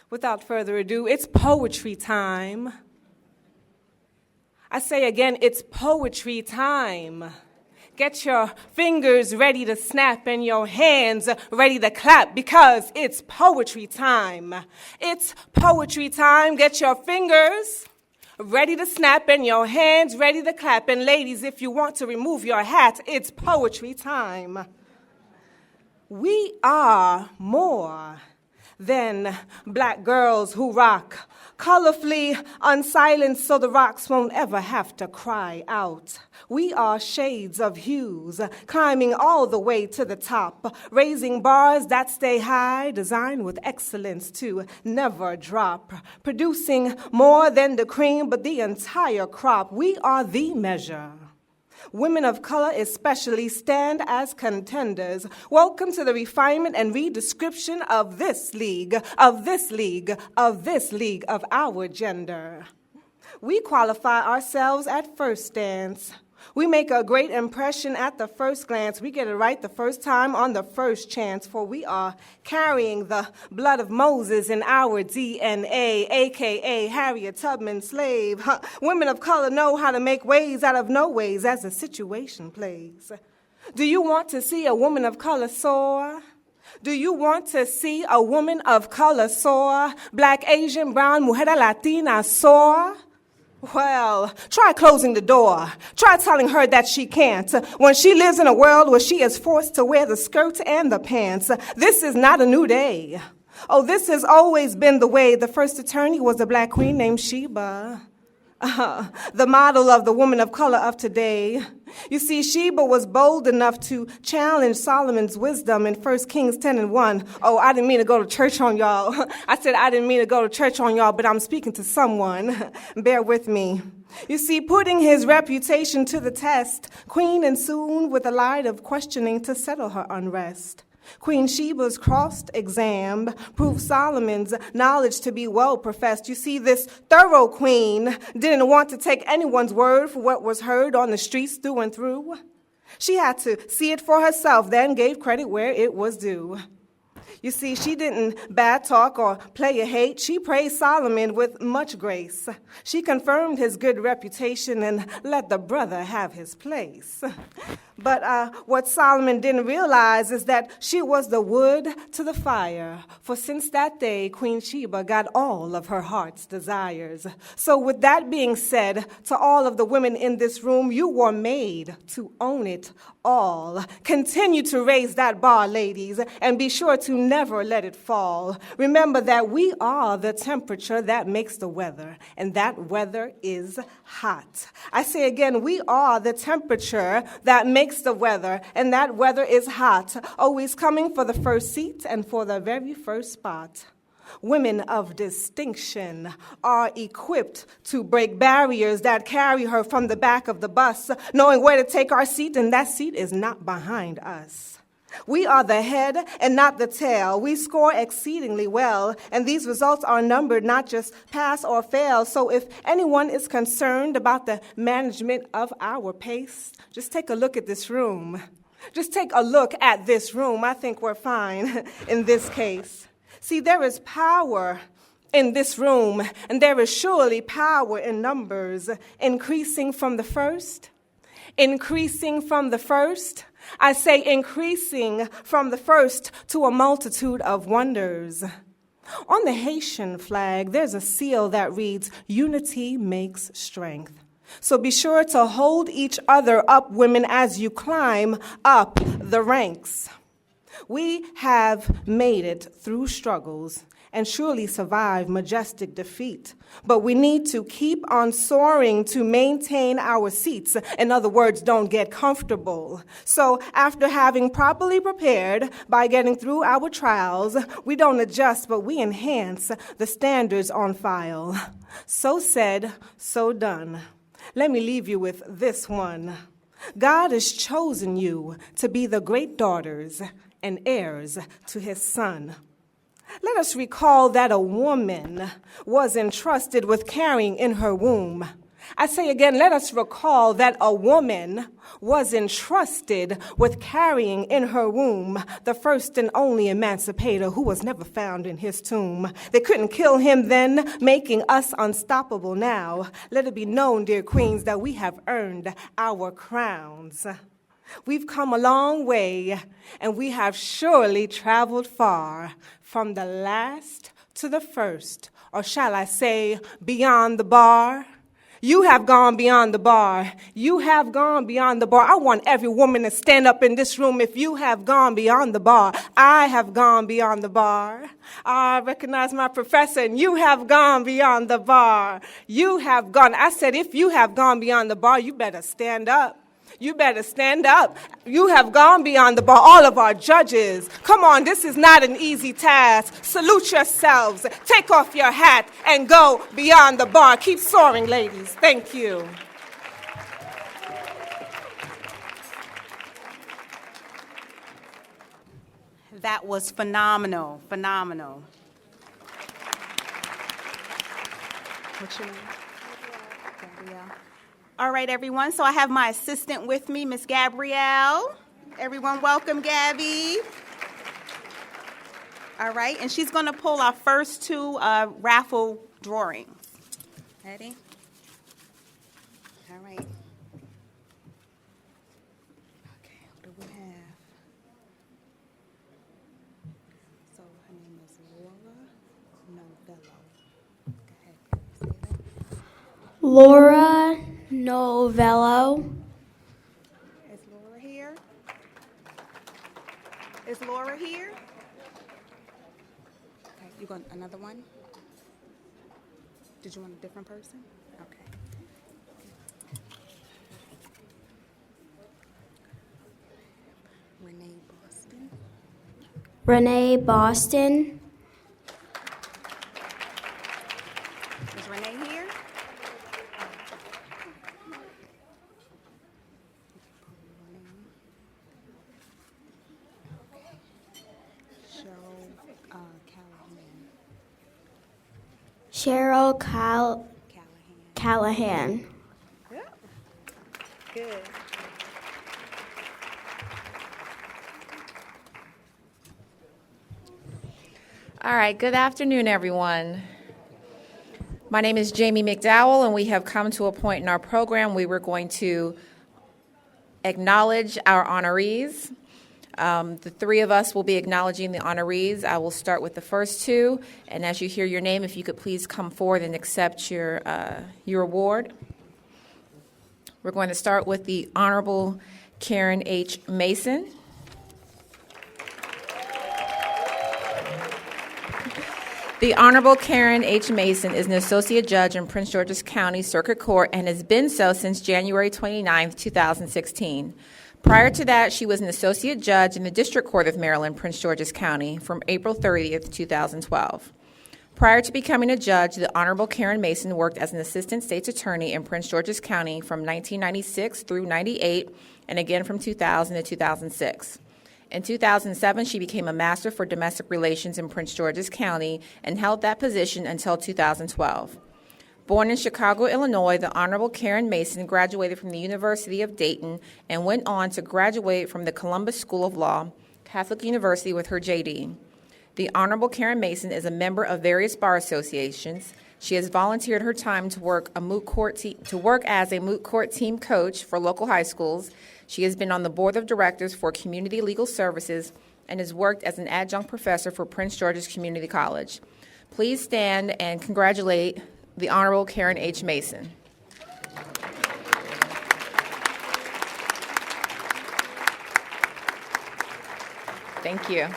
Without further ado, it's poetry time. I say again, it's poetry time. Get your fingers ready to snap and your hands ready to clap because it's poetry time. It's poetry time. Get your fingers ready to snap and your hands ready to clap. And ladies, if you want to remove your hat, it's poetry time. We are more than black girls who rock colorfully unsilenced so the rocks won't ever have to cry out. We are shades of hues, climbing all the way to the top, raising bars that stay high, designed with excellence to never drop, producing more than the cream but the entire crop. We are the measure Women of color especially stand as contenders. Welcome to the refinement and redescription of this league, of this league, of this league of our gender. We qualify ourselves at first dance. We make a great impression at the first glance. We get it right the first time on the first chance, for we are carrying the blood of Moses in our DNA, a.k.a. Harriet Tubman slave. Women of color know how to make ways out of no ways as the situation plays. Do you want to see a woman of color soar? Do you want to see a woman of color soar? Black, Asian, brown, mujer latina soar? Well, try closing the door. Try telling her that she can't. When she lives in a world where she is forced to wear the skirt and the pants. This is not a new day. Oh, this has always been the way. The first attorney was a black queen named Sheba. The model of the woman of color of today. You see, Sheba was bold enough to challenge Solomon's wisdom in 1 Kings 10:1. Oh, I didn't mean to go to church on y'all. I said I didn't mean to go to church on y'all, but I'm speaking to someone. Bear with me. You see, putting his reputation to the test, Queen ensued with a light of questioning to settle her unrest. Queen Sheba's crossed exam proved Solomon's knowledge to be well professed. You see, this thorough queen didn't want to take anyone's word for what was heard on the streets through and through. She had to see it for herself, then gave credit where it was due. You see, she didn't bad talk or play a hate. She praised Solomon with much grace. She confirmed his good reputation and let the brother have his place. But what Solomon didn't realize is that she was the wood to the fire. For since that day, Queen Sheba got all of her heart's desires. So with that being said, to all of the women in this room, you were made to own it all. Continue to raise that bar, ladies, and be sure to never let it fall. Remember that we are the temperature that makes the weather, and that weather is hot. I say again, we are the temperature that makes the weather, and that weather is hot, always coming for the first seat and for the very first spot. Women of distinction are equipped to break barriers that carry her from the back of the bus, knowing where to take our seat, and that seat is not behind us. We are the head and not the tail. We score exceedingly well, and these results are numbered, not just pass or fail. So if anyone is concerned about the management of our pace, just take a look at this room. Just take a look at this room. I think we're fine in this case. See, there is power in this room, and there is surely power in numbers, increasing from the first. Increasing from the first. I say increasing from the first to a multitude of wonders. On the Haitian flag, there's a seal that reads, "Unity makes strength." So be sure to hold each other up, women, as you climb up the ranks. We have made it through struggles and surely survive majestic defeat. But we need to keep on soaring to maintain our seats. In other words, don't get comfortable. So after having properly prepared by getting through our trials, we don't adjust, but we enhance the standards on file. So said, so done. Let me leave you with this one. God has chosen you to be the great daughters and heirs to his son. Let us recall that a woman was entrusted with carrying in her womb. I say again, let us recall that a woman was entrusted with carrying in her womb the first and only emancipator who was never found in his tomb. They couldn't kill him then, making us unstoppable now. Let it be known, dear queens, that we have earned our crowns. We've come a long way, and we have surely traveled far, from the last to the first, or shall I say, beyond the bar. You have gone beyond the bar. You have gone beyond the bar. I want every woman to stand up in this room if you have gone beyond the bar. I have gone beyond the bar. I recognize my professor, and you have gone beyond the bar. You have gone. I said, if you have gone beyond the bar, you better stand up. You better stand up. You have gone beyond the bar. All of our judges. Come on, this is not an easy task. Salute yourselves. Take off your hat and go beyond the bar. Keep soaring, ladies. Thank you. That was phenomenal, phenomenal. What's your name? Gabrielle. All right, everyone. So I have my assistant with me, Miss Gabrielle. Everyone, welcome, Gabby. All right, and she's going to pull our first two raffle drawings. Ready? All right. Okay, what do we have? So her name is Laura Novello. Go ahead. Laura Novello. Is Laura here? Is Laura here? Okay, you want another one? Did you want a different person? Okay. Renee Boston. Renee Boston. Is Renee here? Cheryl Callahan. Good. All right, good afternoon, everyone. My name is Jamie McDowell, and we have come to a point in our program where we're going to acknowledge our honorees. The three of us will be acknowledging the honorees. I will start with the first two, and as you hear your name, if you could please come forward and accept your award. We're going to start with the Honorable Karen H. Mason. The Honorable Karen H. Mason is an associate judge in Prince George's County Circuit Court and has been so since January 29, 2016. Prior to that, she was an associate judge in the District Court of Maryland, Prince George's County from April 30th, 2012. Prior to becoming a judge, the Honorable Karen Mason worked as an assistant state's attorney in Prince George's County from 1996 through 98 and again from 2000 to 2006. In 2007, she became a Master for Domestic Relations in Prince George's County and held that position until 2012. Born in Chicago, Illinois, the Honorable Karen Mason graduated from the University of Dayton and went on to graduate from the Columbus School of Law, Catholic University, with her JD. The Honorable Karen Mason is a member of various bar associations. She has volunteered her time to work as a moot court team coach for local high schools. She has been on the board of directors for Community Legal Services and has worked as an adjunct professor for Prince George's Community College. Please stand and congratulate the Honorable Karen H. Mason. Thank you.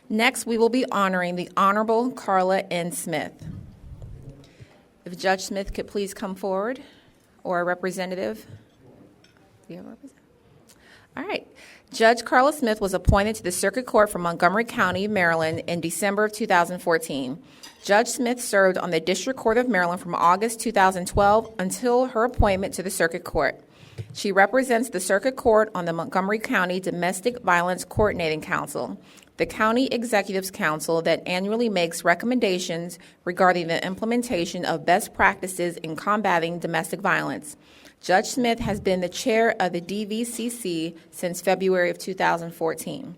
Next, we will be honoring the Honorable Carla N. Smith. If Judge Smith could please come forward, or a representative. Do you have a representative? All right. Judge Carla Smith was appointed to the Circuit Court for Montgomery County, Maryland in December of 2014. Judge Smith served on the District Court of Maryland from August 2012 until her appointment to the Circuit Court. She represents the Circuit Court on the Montgomery County Domestic Violence Coordinating Council, the County Executives Council that annually makes recommendations regarding the implementation of best practices in combating domestic violence. Judge Smith has been the chair of the DVCC since February of 2014.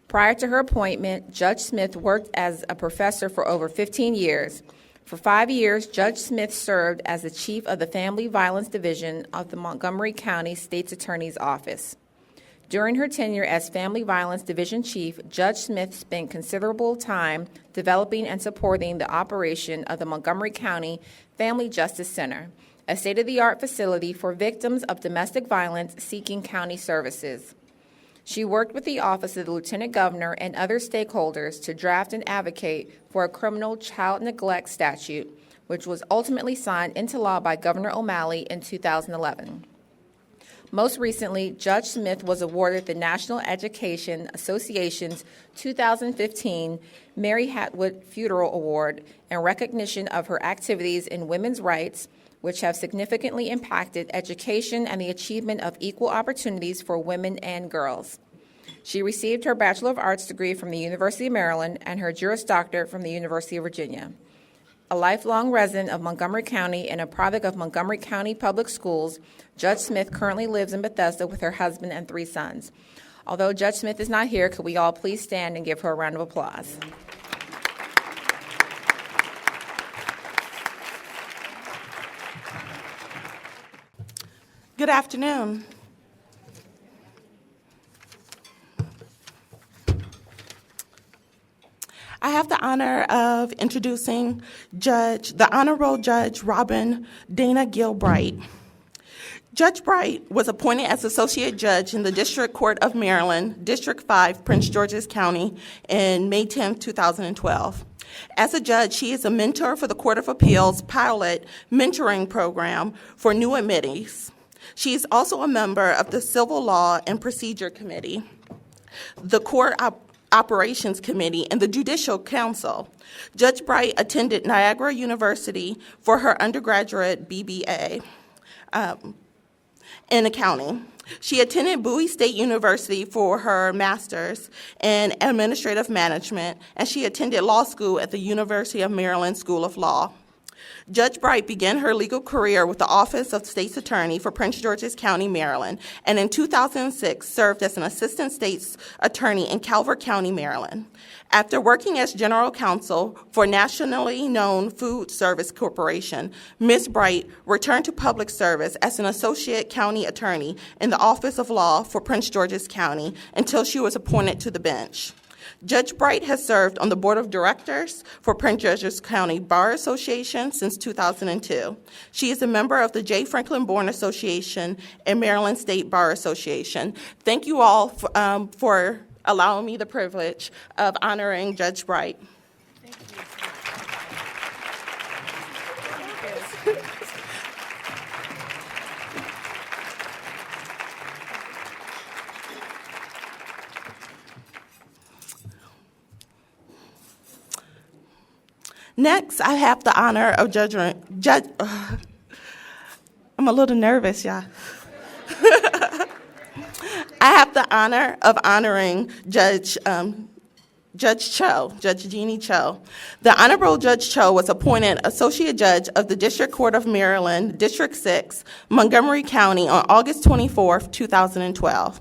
Prior to her appointment, Judge Smith worked as a professor for over 15 years. For 5 years, Judge Smith served as the chief of the Family Violence Division of the Montgomery County State's Attorney's Office. During her tenure as Family Violence Division Chief, Judge Smith spent considerable time developing and supporting the operation of the Montgomery County Family Justice Center, a state-of-the-art facility for victims of domestic violence seeking county services. She worked with the Office of the Lieutenant Governor and other stakeholders to draft and advocate for a criminal child neglect statute, which was ultimately signed into law by Governor O'Malley in 2011. Most recently, Judge Smith was awarded the National Education Association's 2015 Mary Hatwood Funeral Award in recognition of her activities in women's rights, which have significantly impacted education and the achievement of equal opportunities for women and girls. She received her Bachelor of Arts degree from the University of Maryland and her Juris Doctorate from the University of Virginia. A lifelong resident of Montgomery County and a product of Montgomery County Public Schools, Judge Smith currently lives in Bethesda with her husband and 3 sons. Although Judge Smith is not here, could we all please stand and give her a round of applause? Good afternoon. I have the honor of introducing the Honorable Judge Robin Dana Gilbright. Judge Bright was appointed as Associate Judge in the District Court of Maryland, District 5, Prince George's County, in May 10, 2012. As a judge, she is a mentor for the Court of Appeals pilot mentoring program for new admittees. She is also a member of the Civil Law and Procedure Committee, the Court Operations Committee, and the Judicial Council. Judge Bright attended Niagara University for her undergraduate BBA in accounting. She attended Bowie State University for her master's in administrative management, and she attended law school at the University of Maryland School of Law. Judge Bright began her legal career with the Office of State's Attorney for Prince George's County, Maryland, and in 2006 served as an Assistant State's Attorney in Calvert County, Maryland. After working as General Counsel for nationally known Food Service Corporation, Ms. Bright returned to public service as an Associate County Attorney in the Office of Law for Prince George's County until she was appointed to the bench. Judge Bright has served on the Board of Directors for Prince George's County Bar Association since 2002. She is a member of the J. Franklyn Bourne Association and Maryland State Bar Association. Thank you all for allowing me the privilege of honoring Judge Bright. Next, I have the honor of I'm a little nervous, y'all. I have the honor of honoring Judge Cho, Judge Jeannie Cho. The Honorable Judge Cho was appointed Associate Judge of the District Court of Maryland, District 6, Montgomery County on August 24, 2012.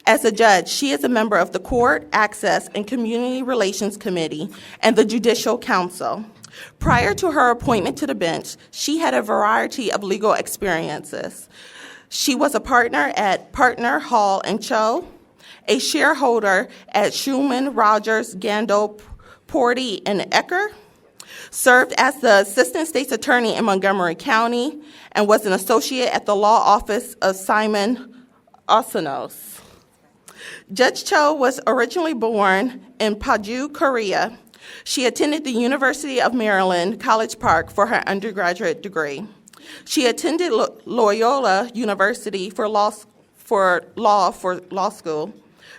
As a judge, she is a member of the Court, Access, and Community Relations Committee and the Judicial Council. Prior to her appointment to the bench, she had a variety of legal experiences. She was a partner at Partner, Hall & Cho, a shareholder at Schuman, Rogers, Gandol, Porty, and Ecker, served as the Assistant State's Attorney in Montgomery County, and was an associate at the law office of Simon Osanos. Judge Cho was originally born in Paju, Korea. She attended the University of Maryland, College Park for her undergraduate degree. She attended Loyola University for law school.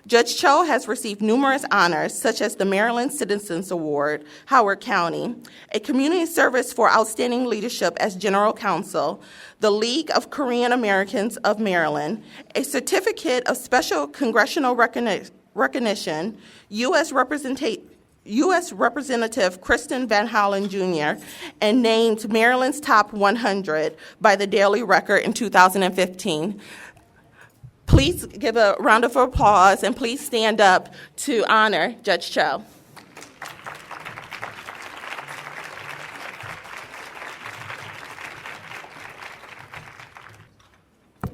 Judge Cho has received numerous honors, such as the Maryland Citizens Award, Howard County, a community service for outstanding leadership as General Counsel, the League of Korean Americans of Maryland, a certificate of special congressional recognition, U.S. Representative Kristen Van Hollen Jr., and named Maryland's Top 100 by the Daily Record in 2015. Please give a round of applause and please stand up to honor Judge Cho.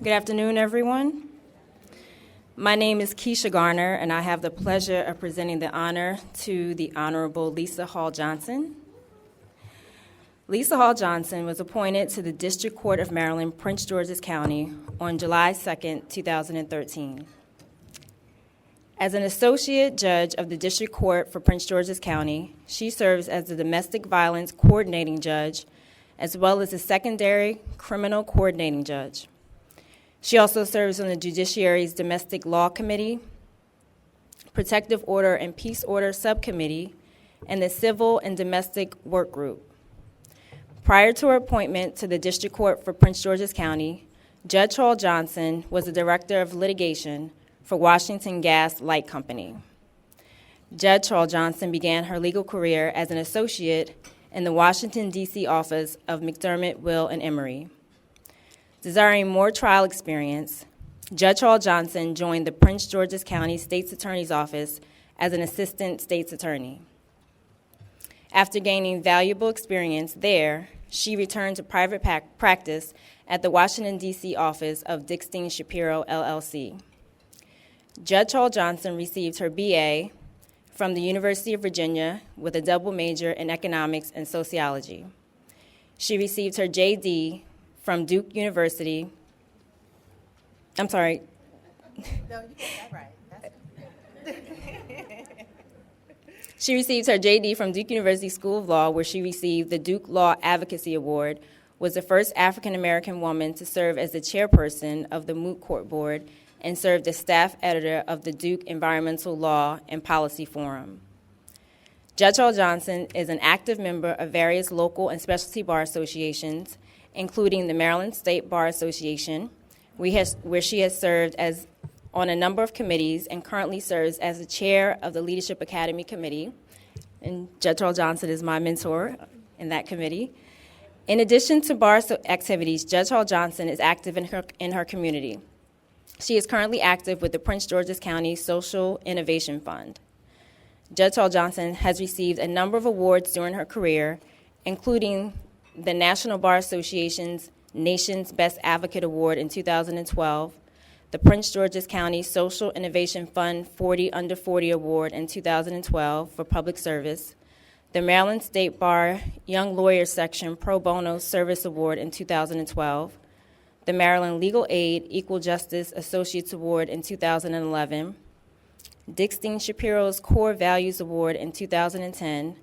Good afternoon, everyone. My name is Keisha Garner, and I have the pleasure of presenting the honor to the Honorable Lisa Hall Johnson. Lisa Hall Johnson was appointed to the District Court of Maryland, Prince George's County on July 2, 2013. As an Associate Judge of the District Court for Prince George's County, she serves as the Domestic Violence Coordinating Judge, as well as the Secondary Criminal Coordinating Judge. She also serves on the Judiciary's Domestic Law Committee, Protective Order and Peace Order Subcommittee, and the Civil and Domestic Work Group. Prior to her appointment to the District Court for Prince George's County, Judge Hall Johnson was the Director of Litigation for Washington Gas Light Company. Judge Hall Johnson began her legal career as an associate in the Washington, D.C. office of McDermott, Will, and Emery. Desiring more trial experience, Judge Hall Johnson joined the Prince George's County State's Attorney's Office as an assistant state's attorney. After gaining valuable experience there, she returned to private practice at the Washington, D.C. office of Dixon Shapiro, LLC. Judge Hall Johnson received her BA from the University of Virginia with a double major in economics and sociology. She received her JD from Duke University. I'm sorry. No, you got that right. She received her JD from Duke University School of Law, where she received the Duke Law Advocacy Award, was the first African-American woman to serve as the chairperson of the Moot Court Board, and served as staff editor of the Duke Environmental Law and Policy Forum. Judge Hall Johnson is an active member of various local and specialty bar associations, including the Maryland State Bar Association, where she has served as on a number of committees and currently serves as the chair of the Leadership Academy Committee. And Judge Hall Johnson is my mentor in that committee. In addition to bar activities, Judge Hall Johnson is active in her community. She is currently active with the Prince George's County Social Innovation Fund. Judge Hall Johnson has received a number of awards during her career, including the National Bar Association's Nation's Best Advocate Award in 2012, the Prince George's County Social Innovation Fund 40 Under 40 Award in 2012 for public service, the Maryland State Bar Young Lawyer Section Pro Bono Service Award in 2012, the Maryland Legal Aid Equal Justice Associates Award in 2011, Dixon Shapiro's Core Values Award in 2010,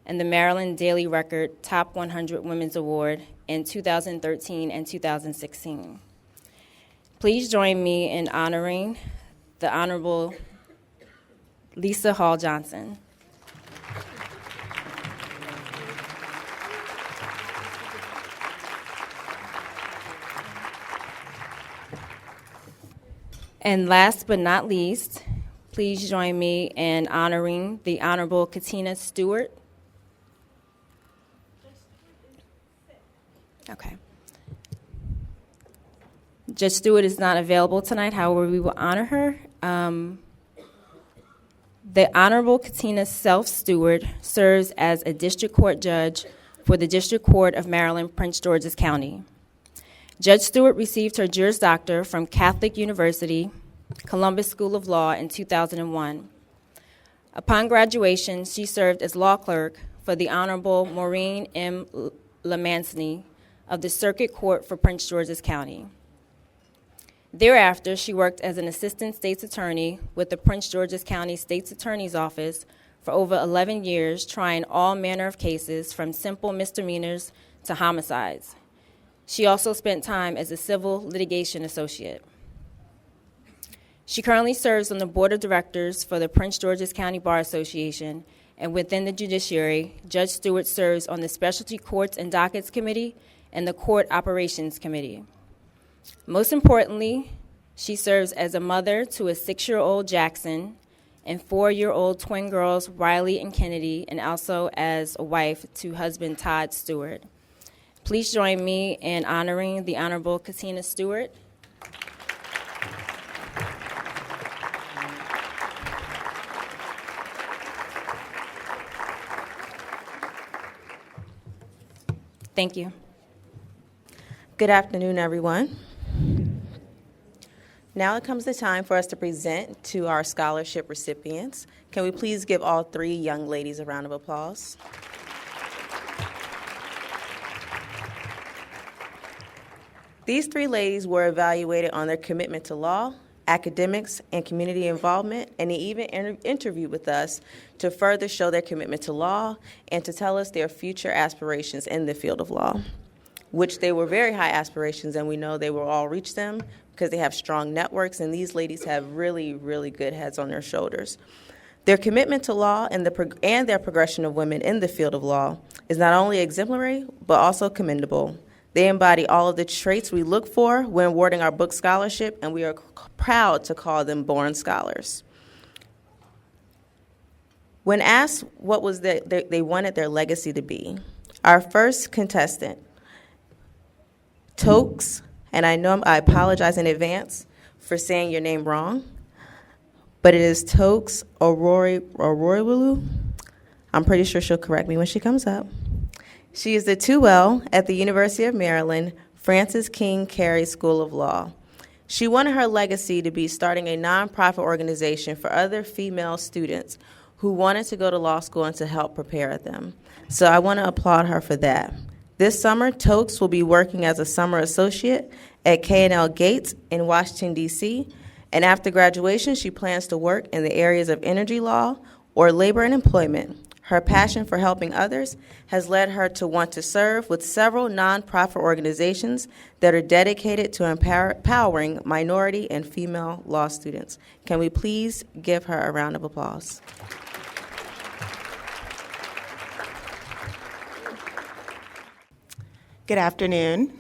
and the Maryland Daily Record Top 100 Women's Award in 2013 and 2016. Please join me in honoring the Honorable Lisa Hall Johnson. And last but not least, please join me in honoring the Honorable Katina Stewart. Okay. Judge Stewart is not available tonight, however, we will honor her. The Honorable Katina Self Stewart serves as a district court judge for the District Court of Maryland, Prince George's County. Judge Stewart received her Juris Doctor from Catholic University, Columbus School of Law in 2001. Upon graduation, she served as law clerk for the Honorable Maureen M. Lemancini of the Circuit Court for Prince George's County. Thereafter, she worked as an assistant state's attorney with the Prince George's County State's Attorney's Office for over 11 years, trying all manner of cases from simple misdemeanors to homicides. She also spent time as a civil litigation associate. She currently serves on the board of directors for the Prince George's County Bar Association, and within the judiciary, Judge Stewart serves on the Specialty Courts and Dockets Committee and the Court Operations Committee. Most importantly, she serves as a mother to a 6-year-old Jackson and 4-year-old twin girls Riley and Kennedy, and also as a wife to husband Todd Stewart. Please join me in honoring the Honorable Katina Stewart. Thank you. Good afternoon, everyone. Now it comes the time for us to present to our scholarship recipients. Can we please give all 3 young ladies a round of applause? These 3 ladies were evaluated on their commitment to law, academics, and community involvement, and they even interviewed with us to further show their commitment to law and to tell us their future aspirations in the field of law, which they were very high aspirations, and we know they will all reach them because they have strong networks, and these ladies have really, really good heads on their shoulders. Their commitment to law and their progression of women in the field of law is not only exemplary, but also commendable. They embody all of the traits we look for when awarding our book scholarship, and we are proud to call them Bourne Scholars. When asked what was they wanted their legacy to be, our first contestant, Tokes, and I apologize in advance for saying your name wrong, but it is Tokes Ororiwalu. I'm pretty sure she'll correct me when she comes up. She is the 2L at the University of Maryland, Francis King Carey School of Law. She wanted her legacy to be starting a nonprofit organization for other female students who wanted to go to law school and to help prepare them. So I want to applaud her for that. This summer, Tokes will be working as a summer associate at K&L Gates in Washington, D.C., and after graduation, she plans to work in the areas of energy law or labor and employment. Her passion for helping others has led her to want to serve with several nonprofit organizations that are dedicated to empowering minority and female law students. Can we please give her a round of applause? Good afternoon.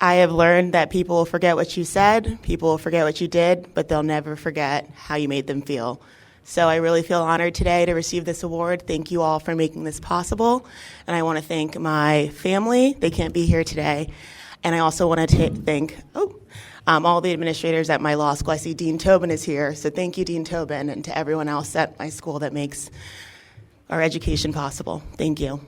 I have learned that people will forget what you said, people will forget what you did, but they'll never forget how you made them feel. So I really feel honored today to receive this award. Thank you all for making this possible. And I want to thank my family. They can't be here today. And I also want to thank all the administrators at my law school. I see Dean Tobin is here. So thank you, Dean Tobin, and to everyone else at my school that makes our education possible. Thank you.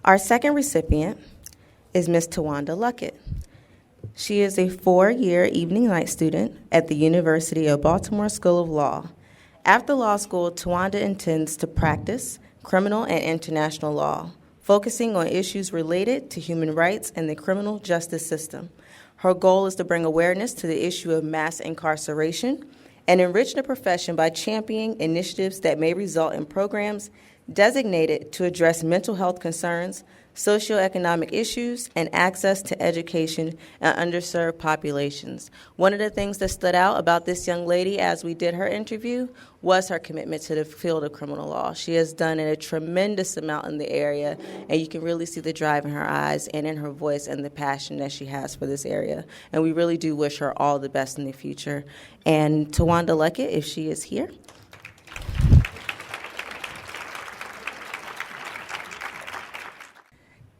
Our second recipient is Ms. Tawanda Luckett. She is a 4-year evening night student at the University of Baltimore School of Law. After law school, Tawanda intends to practice criminal and international law, focusing on issues related to human rights and the criminal justice system. Her goal is to bring awareness to the issue of mass incarceration and enrich the profession by championing initiatives that may result in programs designated to address mental health concerns, socioeconomic issues, and access to education in underserved populations. One of the things that stood out about this young lady as we did her interview was her commitment to the field of criminal law. She has done a tremendous amount in the area, and you can really see the drive in her eyes and in her voice and the passion that she has for this area. And we really do wish her all the best in the future. And Tawanda Luckett, if she is here.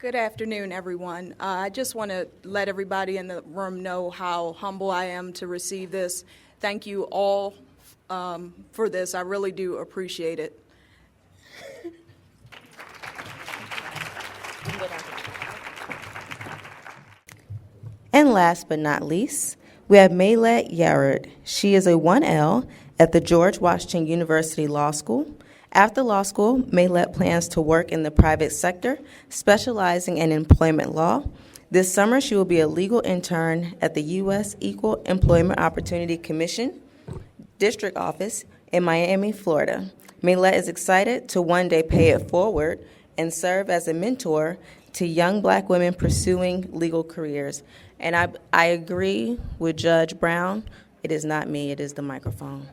Good afternoon, everyone. I just want to let everybody in the room know how humble I am to receive this. Thank you all for this. I really do appreciate it. And last but not least, we have Maylet Yarad. She is a 1L at the George Washington University Law School. After law school, Maylet plans to work in the private sector, specializing in employment law. This summer, she will be a legal intern at the U.S. Equal Employment Opportunity Commission District Office in Miami, Florida. Maylet is excited to one day pay it forward and serve as a mentor to young black women pursuing legal careers. And I agree with Judge Brown. It is not me, it is the microphone.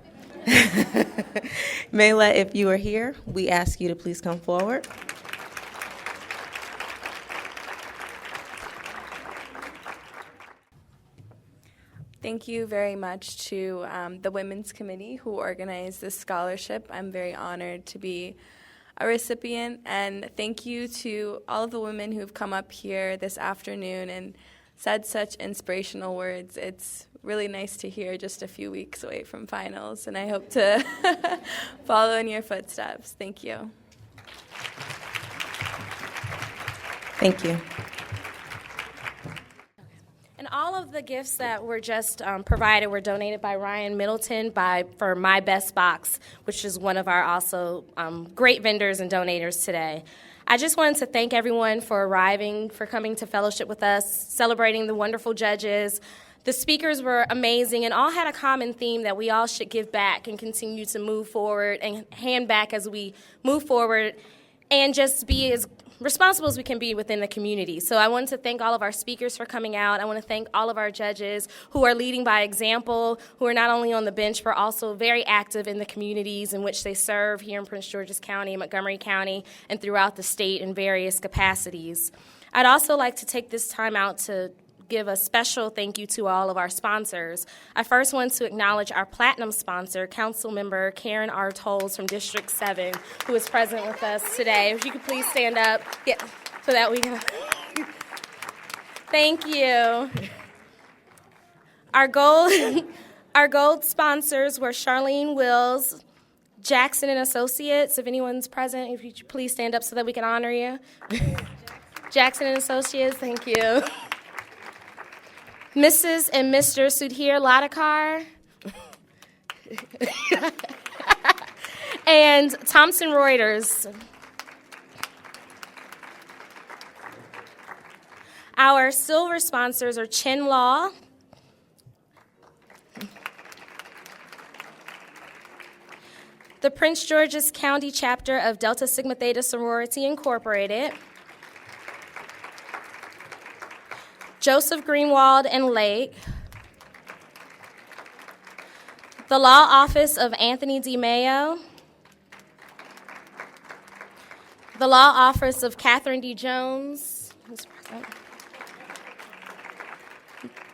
Mayla, if you are here, we ask you to please come forward. Thank you very much to the Women's Committee who organized this scholarship. I'm very honored to be a recipient, and thank you to all of the women who have come up here this afternoon and said such inspirational words. It's really nice to hear just a few weeks away from finals, and I hope to follow in your footsteps. Thank you. Thank you. And all of the gifts that were just provided were donated by Ryan Middleton for My Best Box, which is one of our also great vendors and donators today. I just wanted to thank everyone for arriving, for coming to fellowship with us, celebrating the wonderful judges. The speakers were amazing and all had a common theme that we all should give back and continue to move forward and hand back as we move forward and just be as responsible as we can be within the community. So I want to thank all of our speakers for coming out. I want to thank all of our judges who are leading by example, who are not only on the bench, but also very active in the communities in which they serve here in Prince George's County, Montgomery County, and throughout the state in various capacities. I'd also like to take this time out to give a special thank you to all of our sponsors. I first want to acknowledge our platinum sponsor, Councilmember Karen R. Tolles from District 7, who is present with us today. If you could please stand up, so that we can. Thank you. Our gold sponsors were Charlene Wills, Jackson and Associates. If anyone's present, if you could please stand up so that we can honor you. Jackson and Associates, thank you. Mrs. and Mr. Sudhir Ladakar, and Thomson Reuters. Our silver sponsors are Chin Law, the Prince George's County chapter of Delta Sigma Theta Sorority Incorporated, Joseph Greenwald and Lake, the Law Office of Anthony D. Mayo, the Law Office of Catherine D. Jones,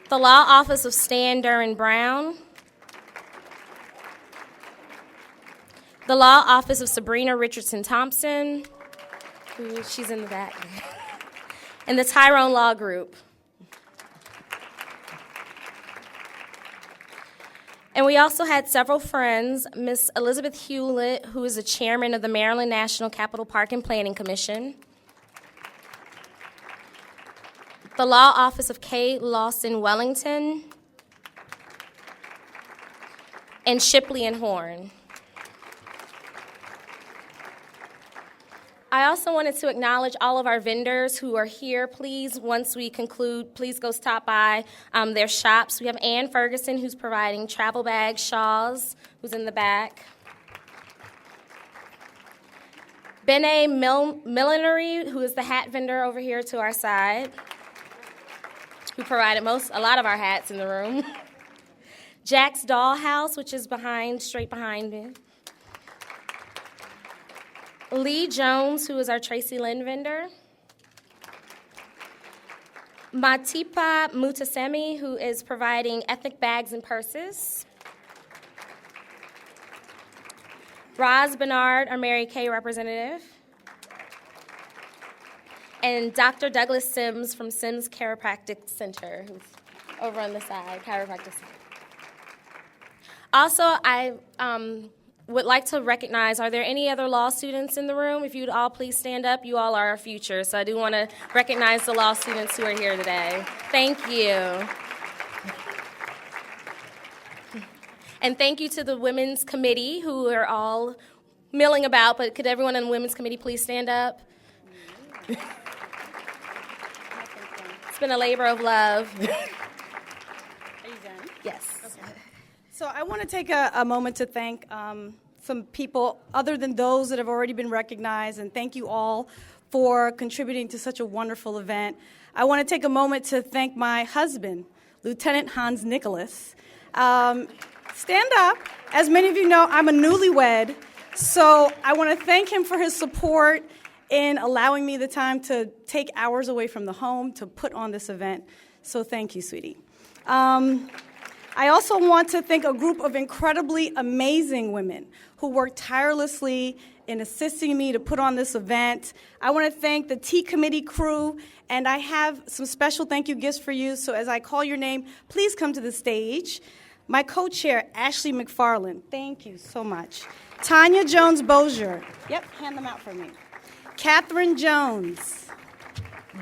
the Law Office of Stan Duran Brown, the Law Office of Sabrina Richardson Thompson, she's in the back, and the Tyrone Law Group. And we also had several friends, Miss Elizabeth Hewlett, who is the chairman of the Maryland National Capital Park and Planning Commission, the Law Office of K. Lawson Wellington, and Shipley and Horn. I also wanted to acknowledge all of our vendors who are here. Please, once we conclude, please go stop by their shops. We have Ann Ferguson, who's providing travel bags, shawls, who's in the back. Benet Millinery, who is the hat vendor over here to our side, who provided a lot of our hats in the room. Jack's Dollhouse, which is straight behind me. Lee Jones, who is our Tracy Lynn vendor. Matipa Mutasemi, who is providing ethnic bags and purses. Roz Bernard, our Mary Kay representative. And Dr. Douglas Sims from Sims Chiropractic Center, who's over on the side, chiropractic center. Also, I would like to recognize, are there any other law students in the room? If you'd all please stand up, you all are our future. So I do want to recognize the law students who are here today. Thank you. And thank you to the Women's Committee who are all milling about, but could everyone in the Women's Committee please stand up? It's been a labor of love. Are you done? Yes. Okay. So I want to take a moment to thank some people other than those that have already been recognized, and thank you all for contributing to such a wonderful event. I want to take a moment to thank my husband, Lieutenant Hans Nicholas. Stand up. As many of you know, I'm a newlywed, so I want to thank him for his support in allowing me the time to take hours away from the home to put on this event. So thank you, sweetie. I also want to thank a group of incredibly amazing women who worked tirelessly in assisting me to put on this event. I want to thank the Tea Committee crew, and I have some special thank you gifts for you. So as I call your name, please come to the stage. My co-chair, Ashley McFarland. Thank you so much. Tanya Jones-Bozier. Yep, hand them out for me. Catherine Jones.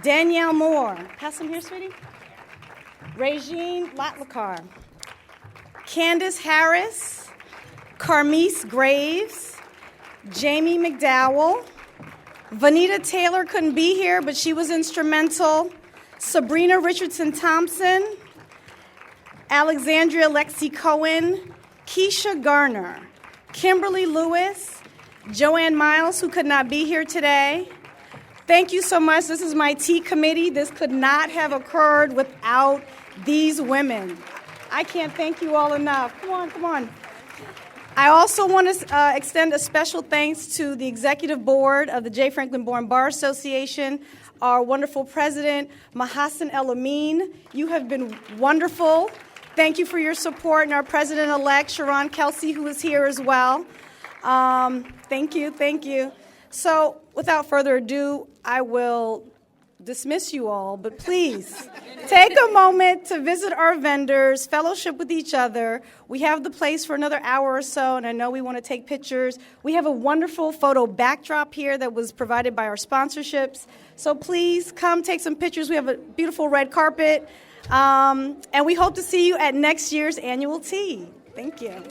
Danielle Moore. Pass them here, sweetie. Regine Latlacar. Candace Harris. Carmise Graves. Jamie McDowell. Vanita Taylor couldn't be here, but she was instrumental. Sabrina Richardson Thompson. Alexandria Lexi Cohen. Keisha Garner. Kimberly Lewis. Joanne Miles, who could not be here today. Thank you so much. This is my tea committee. This could not have occurred without these women. I can't thank you all enough. Come on, come on. I also want to extend a special thanks to the executive board of the J. Franklyn Bourne Bar Association, our wonderful president, Mahassan El-Amin. You have been wonderful. Thank you for your support, and our president-elect, Sharon Kelsey, who is here as well. Thank you, thank you. So, without further ado, I will dismiss you all, but please take a moment to visit our vendors, fellowship with each other. We have the place for another hour or so, and I know we want to take pictures. We have a wonderful photo backdrop here that was provided by our sponsorships. So please come take some pictures. We have a beautiful red carpet, and we hope to see you at next year's annual tea. Thank you.